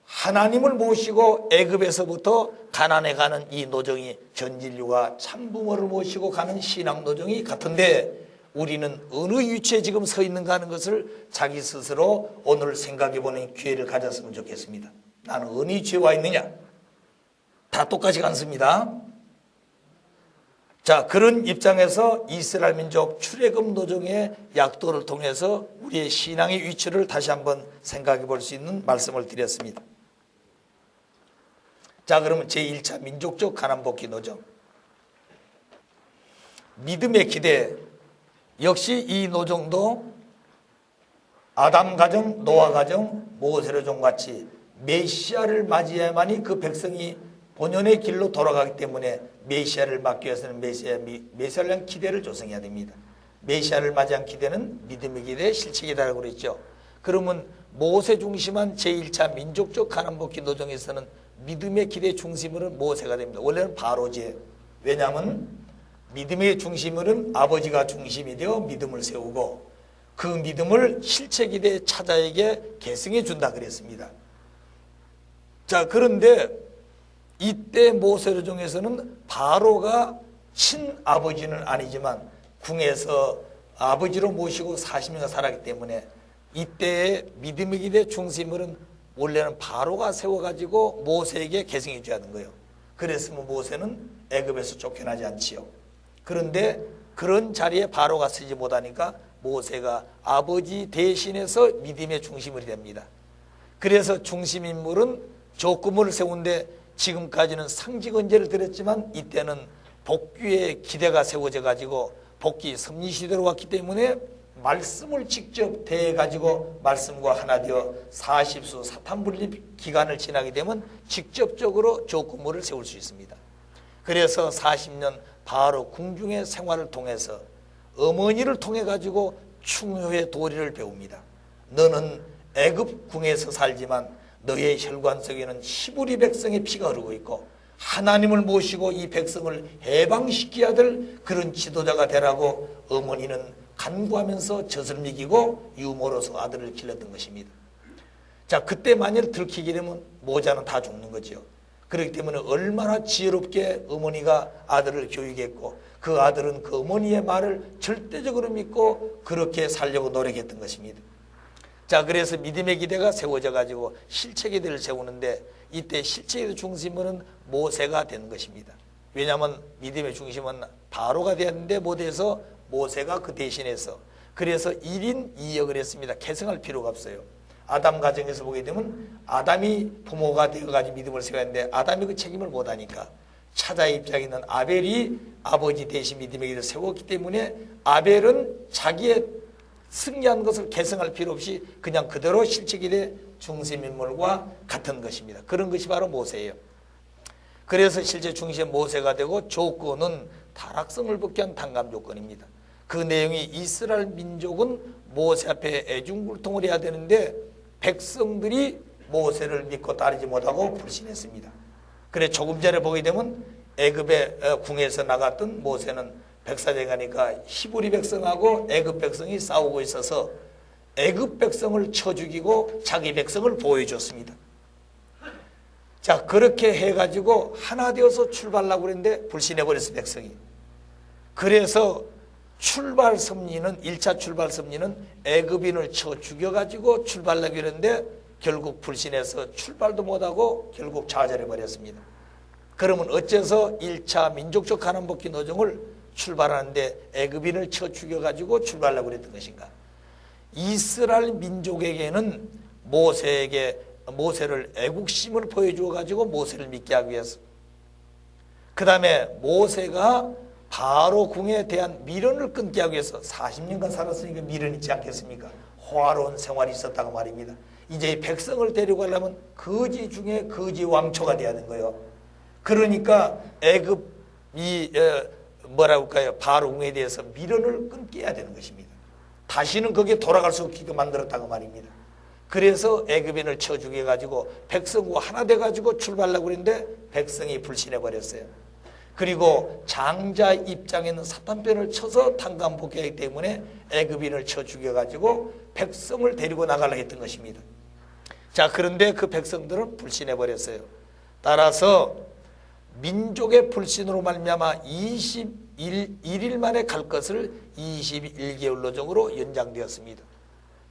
하나님을 모시고 애굽에서부터 가나안에 가는 이 노정이 전 인류가 참부모를 모시고 가는 신앙 노정이 같은데 우리는 어느 위치에 지금 서 있는가 하는 것을 자기 스스로 오늘 생각해보는 기회를 가졌으면 좋겠습니다. 나는 어느 위치에 와 있느냐? 다 똑같이 않습니다. 자, 그런 입장에서 이스라엘 민족 출애굽 노정의 약도를 통해서 우리의 신앙의 위치를 다시 한번 생각해 볼 수 있는 말씀을 드렸습니다. 자, 그러면 제1차 민족적 가난복귀 노정. 믿음의 기대. 역시 이 노정도 아담 가정, 노아 가정, 모세의 종같이 메시아를 맞이해야만이 그 백성이 본연의 길로 돌아가기 때문에 메시아를 맞기 위해서는 메시아를 위한 기대를 조성해야 됩니다. 메시아를 맞이한 기대는 믿음의 기대, 실체기다라고 그랬죠. 그러면 모세 중심한 제1차 민족적 가난복귀 노정에서는 믿음의 기대 중심으로는 모세가 됩니다. 원래는 바로지예요. 왜냐하면 믿음의 중심으로는 아버지가 중심이 되어 믿음을 세우고 그 믿음을 실체기대의 차자에게 계승해 준다 그랬습니다. 자, 그런데 이때 모세를 중에서는 바로가 친아버지는 아니지만 궁에서 아버지로 모시고 40년간 살았기 때문에 이때의 믿음의 기대 중심으로는 원래는 바로가 세워가지고 모세에게 계승해 줘야 하는 거예요. 그랬으면 모세는 애굽에서 쫓겨나지 않지요. 그런데 그런 자리에 바로가 서지 못하니까 모세가 아버지 대신해서 믿음의 중심이 됩니다. 그래서 중심 인물은 조건을 세운데 지금까지는 상직 언제를 드렸지만 이때는 복귀의 기대가 세워져 가지고 복귀 섭리 시대로 왔기 때문에 말씀을 직접 대해 가지고 말씀과 하나 되어 40수 사탄분립 기간을 지나게 되면 직접적으로 조건물을 세울 수 있습니다. 그래서 40년 바로 궁중의 생활을 통해서 어머니를 통해 가지고 충효의 도리를 배웁니다. 너는 애굽 궁에서 살지만 너의 혈관 속에는 히브리 백성의 피가 흐르고 있고 하나님을 모시고 이 백성을 해방시켜야 될 그런 지도자가 되라고 어머니는 간구하면서 젖을 먹이고 유모로서 아들을 길렀던 것입니다. 자, 그때 만일 들키게 되면 모자는 다 죽는 거죠. 그렇기 때문에 얼마나 지혜롭게 어머니가 아들을 교육했고 그 아들은 그 어머니의 말을 절대적으로 믿고 그렇게 살려고 노력했던 것입니다. 자, 그래서 믿음의 기대가 세워져 가지고 실체 기대를 세우는데 이때 실체 기대 중심은 모세가 된 것입니다. 왜냐하면 믿음의 중심은 바로가 되었는데 못해서 모세가 그 대신해서 그래서 1인 2역을 했습니다. 계승할 필요가 없어요. 아담 가정에서 보게 되면 아담이 부모가 되어가지고 믿음을 세워야 하는데 아담이 그 책임을 못하니까 차자의 입장에 있는 아벨이 아버지 대신 믿음의 기대를 세웠기 때문에 아벨은 자기의 승리한 것을 계승할 필요 없이 그냥 그대로 실체기대 중심인물과 같은 것입니다. 그런 것이 바로 모세예요. 그래서 실제 중심 모세가 되고 조건은 타락성을 벗게 한 단감 조건입니다. 그 내용이 이스라엘 민족은 모세 앞에 애중불통을 해야 되는데 백성들이 모세를 믿고 따르지 못하고 불신했습니다. 그래 조금 전에 보게 되면 애굽의 궁에서 나갔던 모세는 백사장에 가니까 히브리 백성하고 애굽 백성이 싸우고 있어서 애굽 백성을 쳐 죽이고 자기 백성을 보여줬습니다. 자, 그렇게 해가지고 하나 되어서 출발하려고 그랬는데 불신해버렸어 백성이. 그래서 출발 섭리는 1차 출발 섭리는 애굽인을 쳐 죽여가지고 출발하려고 했는데 결국 불신해서 출발도 못하고 결국 좌절해버렸습니다. 그러면 어째서 1차 민족적 가난복귀 노정을 출발하는데 애굽인을 쳐 죽여가지고 출발하려고 그랬던 것인가? 이스라엘 민족에게는 모세를 애국심을 보여주어 가지고 모세를 믿게 하기 위해서 그 다음에 모세가 바로 궁에 대한 미련을 끊게 하기 위해서 40년간 살았으니까 미련 있지 않겠습니까? 호화로운 생활이 있었다고 말입니다. 이제 백성을 데리고 가려면 거지 중에 거지 왕초가 돼야 하는 거예요. 그러니까 애굽이 뭐라고 할까요? 바로 궁에 대해서 미련을 끊게 해야 되는 것입니다. 다시는 거기에 돌아갈 수 없게 만들었다고 말입니다. 그래서 애굽인을 쳐 죽여가지고 백성과 하나 돼가지고 출발하려고 그랬는데 백성이 불신해버렸어요. 그리고 장자 입장에는 사탄편을 쳐서 탄감복귀하기 때문에 애굽인을 쳐 죽여가지고 백성을 데리고 나가려고 했던 것입니다. 자, 그런데 그 백성들은 불신해버렸어요. 따라서 민족의 불신으로 말미암아 21일 만에 갈 것을 21개월 노정으로 연장되었습니다.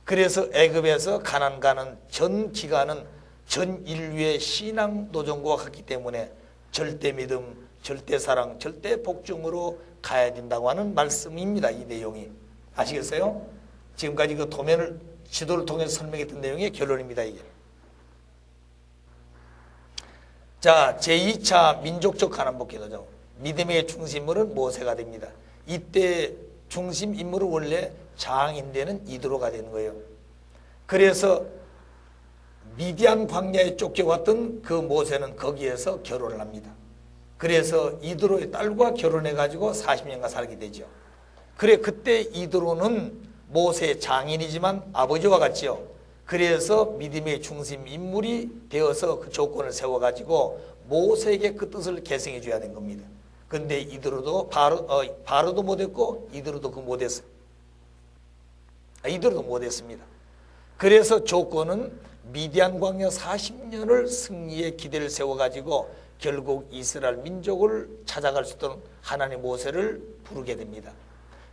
그래서 애굽에서 가나안 가는 전 기간은 전 인류의 신앙 노정과 같기 때문에 절대 믿음, 절대 사랑, 절대 복종으로 가야 된다고 하는 말씀입니다. 이 내용이. 아시겠어요? 지금까지 그 도면을 지도를 통해서 설명했던 내용의 결론입니다. 이게. 자, 제2차 민족적 가난복귀 노정. 믿음의 중심물은 모세가 됩니다. 이때 중심 인물은 원래 장인되는 이드로가 되는 거예요. 그래서 미디안 광야에 쫓겨왔던 그 모세는 거기에서 결혼을 합니다. 그래서 이드로의 딸과 결혼해가지고 40년간 살게 되죠. 그래, 그때 이드로는 모세의 장인이지만 아버지와 같지요. 그래서 믿음의 중심 인물이 되어서 그 조건을 세워가지고 모세에게 그 뜻을 계승해 줘야 된 겁니다. 근데 이드로도 바로도 못했고 이드로도 그 못했어요. 이드로도 못했습니다. 그래서 조건은 미디안 광야 40년을 승리의 기대를 세워가지고 결국 이스라엘 민족을 찾아갈 수 있도록 하나님 모세를 부르게 됩니다.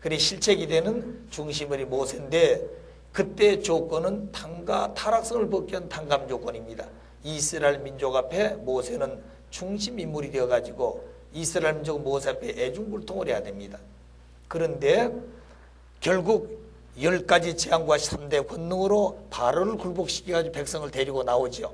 그리고 실제 기대는 중심이 모세인데 그때 조건은 타락성을 벗기 위한 탕감 조건입니다. 이스라엘 민족 앞에 모세는 중심 인물이 되어가지고 이스라엘 민족 모세 앞에 애중불통을 해야 됩니다. 그런데 결국 10가지 재앙과 3대 권능으로 바로를 굴복시켜가지고 백성을 데리고 나오죠.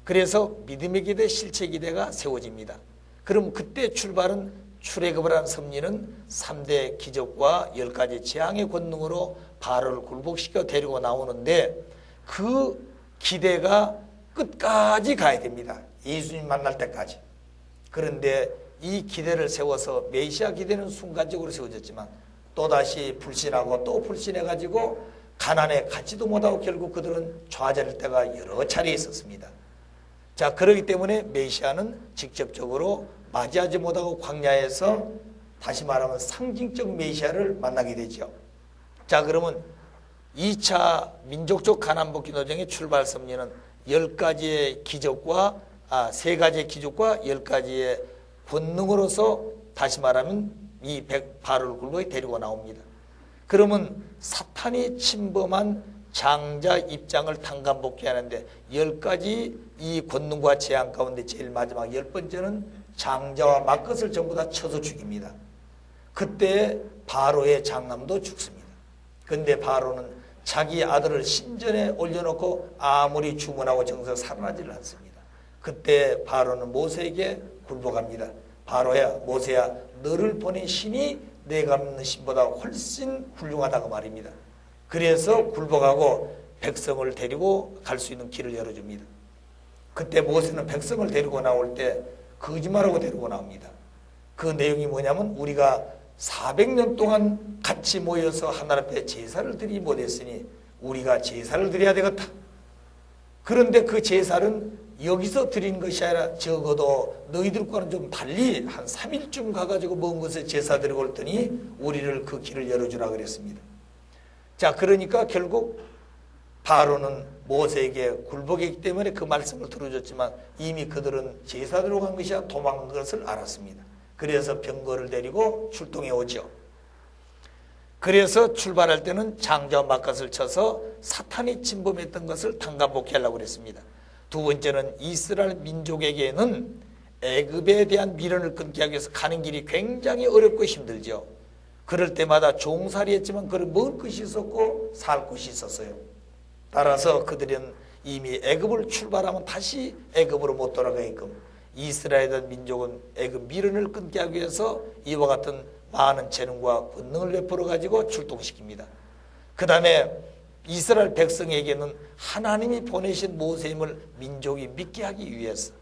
그래서 믿음의 기대, 실체 기대가 세워집니다. 그럼 그때 출발은 출애굽을 한 섭리는 3대 기적과 10가지 재앙의 권능으로 바로를 굴복시켜 데리고 나오는데 그 기대가 끝까지 가야 됩니다. 예수님 만날 때까지. 그런데 이 기대를 세워서 메시아 기대는 순간적으로 세워졌지만 또다시 불신하고 또 불신해가지고 가난에 가지도 못하고 결국 그들은 좌절할 때가 여러 차례 있었습니다. 자, 그렇기 때문에 메시아는 직접적으로 맞이하지 못하고 광야에서 다시 말하면 상징적 메시아를 만나게 되죠. 자, 그러면 2차 민족적 가난복귀 노정의 출발 섭리는 10가지의 기적과 3가지의 기적과 10가지의 권능으로서 다시 말하면 이 바로를 굴복에 데리고 나옵니다. 그러면 사탄이 침범한 장자 입장을 탕감복귀하는데 10가지 이 권능과 재앙 가운데 제일 마지막 10번째는 장자와 막것을 전부 다 쳐서 죽입니다. 그때 바로의 장남도 죽습니다. 그런데 바로는 자기 아들을 신전에 올려놓고 아무리 주문하고 정서 살아나지를 않습니다. 그때 바로는 모세에게 굴복합니다. 바로야, 모세야, 너를 보낸 신이 내가 믿는 신보다 훨씬 훌륭하다고 말입니다. 그래서 굴복하고 백성을 데리고 갈 수 있는 길을 열어줍니다. 그때 모세는 백성을 데리고 나올 때 거짓말하고 데리고 나옵니다. 그 내용이 뭐냐면 우리가 400년 동안 같이 모여서 하나님 앞에 제사를 드리지 못했으니 우리가 제사를 드려야 되겠다. 그런데 그 제사는 여기서 드리는 것이 아니라 적어도 너희들과는 좀 달리 한 3일쯤 가가지고 먼 곳에 제사 드리고 올 더니 우리를 그 길을 열어주라 그랬습니다. 자, 그러니까 결국 바로는 모세에게 굴복했기 때문에 그 말씀을 들어줬지만 이미 그들은 제사 드리러 간 것이 아니라 도망간 것을 알았습니다. 그래서 병거를 데리고 출동해 오죠. 그래서 출발할 때는 장자와 막갓을 쳐서 사탄이 침범했던 것을 탕감복귀하려고 그랬습니다. 두 번째는 이스라엘 민족에게는 애굽에 대한 미련을 끊기 하기 위해서 가는 길이 굉장히 어렵고 힘들죠. 그럴 때마다 종살이 했지만 그를 먹을 것이 있었고 살 곳이 있었어요. 따라서 그들은 이미 애굽을 출발하면 다시 애굽으로 못 돌아가게끔 이스라엘 민족은 애굽 미련을 끊게 하기 위해서 이와 같은 많은 재능과 권능을 베풀어 가지고 출동시킵니다. 그 다음에 이스라엘 백성에게는 하나님이 보내신 모세임을 민족이 믿게 하기 위해서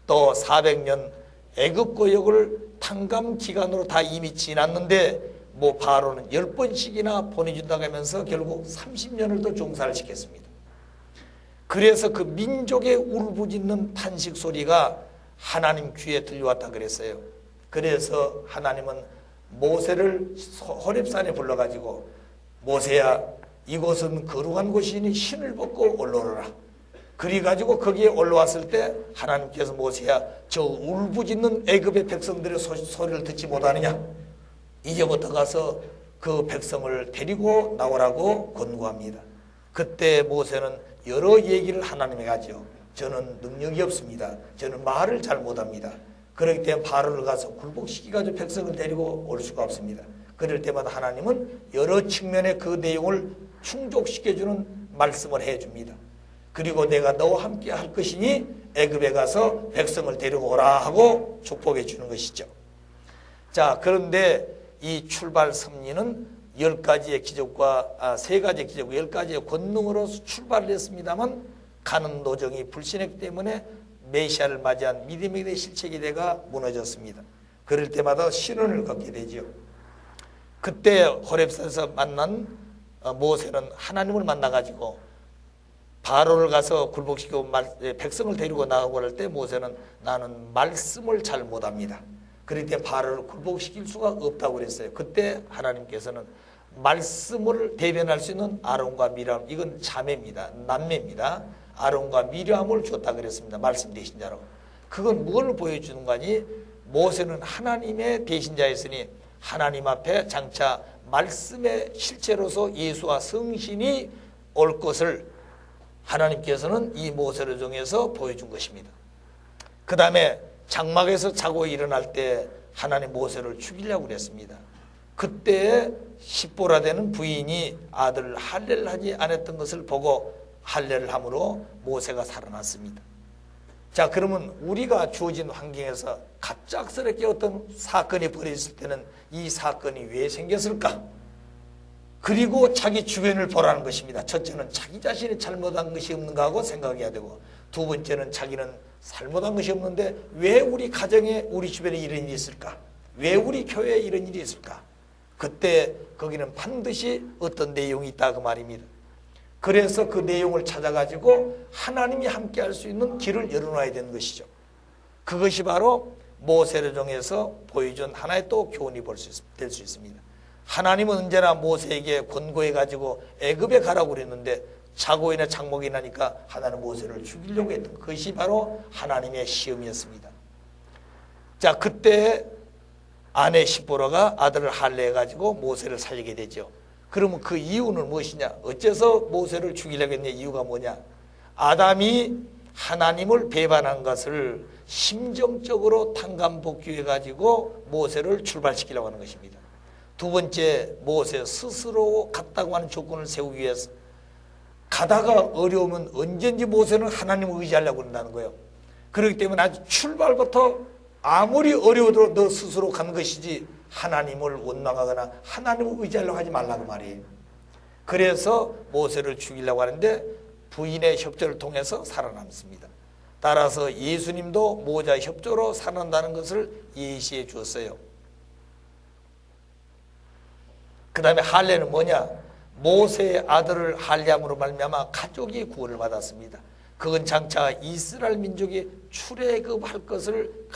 또 400년 애굽 고역을 탕감 기간으로 다 이미 지났는데 뭐 바로는 10번씩이나 보내준다고 하면서 결국 30년을 더 종살을 시켰습니다. 그래서 그 민족의 울부짖는 탄식 소리가 하나님 귀에 들려왔다 그랬어요. 그래서 하나님은 모세를 호렙산에 불러가지고 모세야, 이곳은 거룩한 곳이니 신을 벗고 올라오라. 그래가지고 거기에 올라왔을 때 하나님께서 모세야, 저 울부짖는 애굽의 백성들의 소리를 듣지 못하느냐? 이제부터 가서 그 백성을 데리고 나오라고 권고합니다. 그때 모세는 여러 얘기를 하나님에게 하죠. 저는 능력이 없습니다. 저는 말을 잘 못합니다. 그렇기 때문에 바로를 가서 굴복시켜가지고 백성을 데리고 올 수가 없습니다. 그럴 때마다 하나님은 여러 측면의 그 내용을 충족시켜주는 말씀을 해줍니다. 그리고 내가 너와 함께 할 것이니 애굽에 가서 백성을 데리고 오라 하고 축복해 주는 것이죠. 자, 그런데 이 출발 섭리는 10가지의 기적과 3가지의 기적, 10가지의 권능으로서 출발을 했습니다만 가는 도정이 불신했기 때문에 메시아를 맞이한 믿음의 기대, 실체 기대가 무너졌습니다. 그럴 때마다 시련을 겪게 되죠. 그때 호렙산에서 만난 모세는 하나님을 만나가지고 바로를 가서 굴복시키고 백성을 데리고 나가고 할 때 모세는 나는 말씀을 잘 못합니다. 그럴 때 바로를 굴복시킬 수가 없다고 그랬어요. 그때 하나님께서는 말씀을 대변할 수 있는 아론과 미리암, 이건 자매입니다. 남매입니다. 아론과 미리암을 줬다 그랬습니다. 말씀 대신자로. 그건 뭘 보여주는 거니? 모세는 하나님의 대신자였으니 하나님 앞에 장차 말씀의 실체로서 예수와 성신이 올 것을 하나님께서는 이 모세를 통해서 보여준 것입니다. 그 다음에 장막에서 자고 일어날 때 하나님 모세를 죽이려고 그랬습니다. 그때 십보라 되는 부인이 아들 할례를 하지 않았던 것을 보고 할례를 함으로 모세가 살아났습니다. 자, 그러면 우리가 주어진 환경에서 갑작스럽게 어떤 사건이 벌어졌을 때는 이 사건이 왜 생겼을까? 그리고 자기 주변을 보라는 것입니다. 첫째는 자기 자신이 잘못한 것이 없는가 하고 생각해야 되고, 두 번째는 자기는 잘못한 것이 없는데 왜 우리 가정에 우리 주변에 이런 일이 있을까? 왜 우리 교회에 이런 일이 있을까? 그때 거기는 반드시 어떤 내용이 있다 그 말입니다. 그래서 그 내용을 찾아가지고 하나님이 함께 할 수 있는 길을 열어놔야 되는 것이죠. 그것이 바로 모세를 통해서 보여준 하나의 또 교훈이 될 수 있습니다. 하나님은 언제나 모세에게 권고해가지고 애굽에 가라고 그랬는데 자고이나 장목이 나니까 하나는 모세를 죽이려고 했던 그것이 바로 하나님의 시험이었습니다. 자, 그때 아내 십보라가 아들을 할례해가지고 모세를 살리게 되죠. 그러면 그 이유는 무엇이냐? 어째서 모세를 죽이려고 했냐? 이유가 뭐냐? 아담이 하나님을 배반한 것을 심정적으로 탕감복귀해가지고 모세를 출발시키려고 하는 것입니다. 두 번째, 모세 스스로 갔다고 하는 조건을 세우기 위해서 가다가 어려우면 언제든지 모세는 하나님을 의지하려고 한다는 거예요. 그렇기 때문에 아주 출발부터 아무리 어려워도 너 스스로 간 것이지 하나님을 원망하거나 하나님을 의지하려고 하지 말라고 말이에요. 그래서 모세를 죽이려고 하는데 부인의 협조를 통해서 살아남습니다. 따라서 예수님도 모자 협조로 살아난다는 것을 예시해 주었어요. 그 다음에 할례는 뭐냐? 모세의 아들을 할례함으로 말미암아 가족이 구원을 받았습니다. 그건 장차 이스라엘 민족이 출애굽할 것을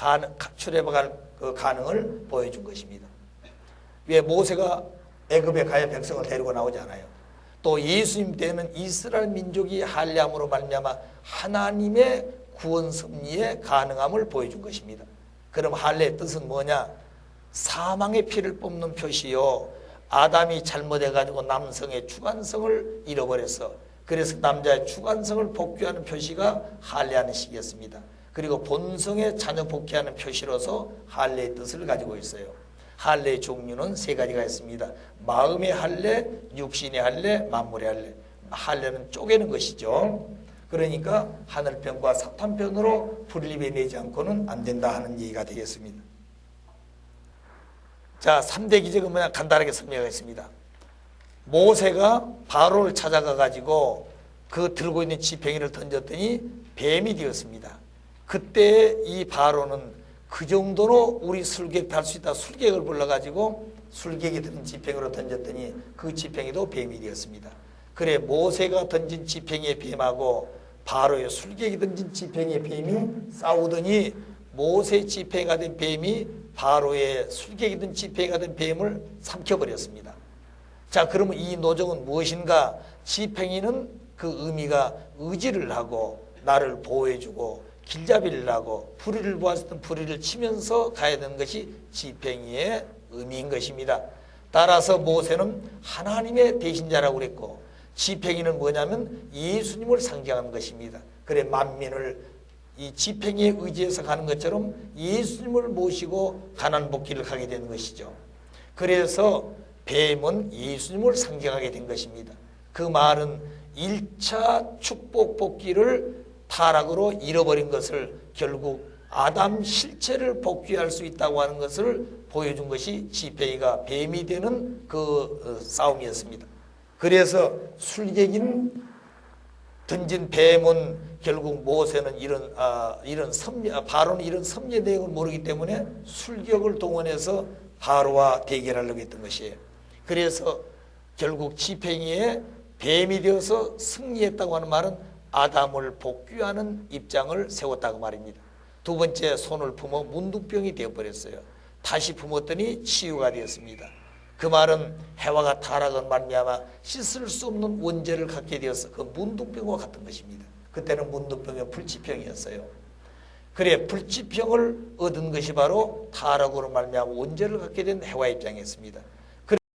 출애굽할 그 가능을 보여준 것입니다. 왜 모세가 애굽에 가야 백성을 데리고 나오지 않아요? 또 예수님 때는 이스라엘 민족이 할례함으로 말미암아 하나님의 구원 섭리의 가능함을 보여준 것입니다. 그럼 할례의 뜻은 뭐냐? 사망의 피를 뽑는 표시요, 아담이 잘못해가지고 남성의 주관성을 잃어버렸어. 그래서 남자의 주관성을 복귀하는 표시가 할례하는 시기였습니다. 그리고 본성의 자녀 복귀하는 표시로서 할례의 뜻을 가지고 있어요. 할례의 종류는 세 가지가 있습니다. 마음의 할례, 육신의 할례, 만물의 할례. 할례는 쪼개는 것이죠. 그러니까 하늘편과 사탄편으로 분립해 내지 않고는 안 된다 하는 얘기가 되겠습니다. 자, 3대 기적은 뭐냐? 간단하게 설명하겠습니다. 모세가 바로를 찾아가 가지고 그 들고 있는 지팡이를 던졌더니 뱀이 되었습니다. 그때 이 바로는 그 정도로 우리 술객 할 수 있다 술객을 불러가지고 술객이 든 지팡이로 던졌더니 그 지팡이도 뱀이 되었습니다. 그래, 모세가 던진 지팡이의 뱀하고 바로의 술객이 던진 지팡이의 뱀이 싸우더니 모세의 지팡이가 된 뱀이 바로의 술객이 든 지팡이가 된 뱀을 삼켜버렸습니다. 자, 그러면 이 노정은 무엇인가? 지팡이는 그 의미가 의지를 하고 나를 보호해주고 길잡이를 하고 불의를 보았을 때 불의를 치면서 가야 되는 것이 지팡이의 의미인 것입니다. 따라서 모세는 하나님의 대신자라고 그랬고 지팡이는 뭐냐면 예수님을 상징하는 것입니다. 그래, 만민을 이 지팡이에 의지해서 가는 것처럼 예수님을 모시고 가난 복귀를 가게 되는 것이죠. 그래서 뱀은 예수님을 상징하게 된 것입니다. 그 말은 1차 축복 복귀를 타락으로 잃어버린 것을 결국 아담 실체를 복귀할 수 있다고 하는 것을 보여준 것이 지팡이가 뱀이 되는 그 싸움이었습니다. 그래서 술객인 던진 뱀은 결국 모세는 바로는 이런 섭리의 내용을 모르기 때문에 술객을 동원해서 바로와 대결하려고 했던 것이에요. 그래서 결국 지팡이에 뱀이 되어서 승리했다고 하는 말은 아담을 복귀하는 입장을 세웠다고 말입니다. 두 번째, 손을 품어 문둥병이 되어버렸어요. 다시 품었더니 치유가 되었습니다. 그 말은 해와가 타락한 말미암아 씻을 수 없는 원죄를 갖게 되어서 그 문둥병과 같은 것입니다. 그때는 문둥병이 불치병이었어요. 그래, 불치병을 얻은 것이 바로 타락으로 말미암아 원죄를 갖게 된 해와 입장이었습니다.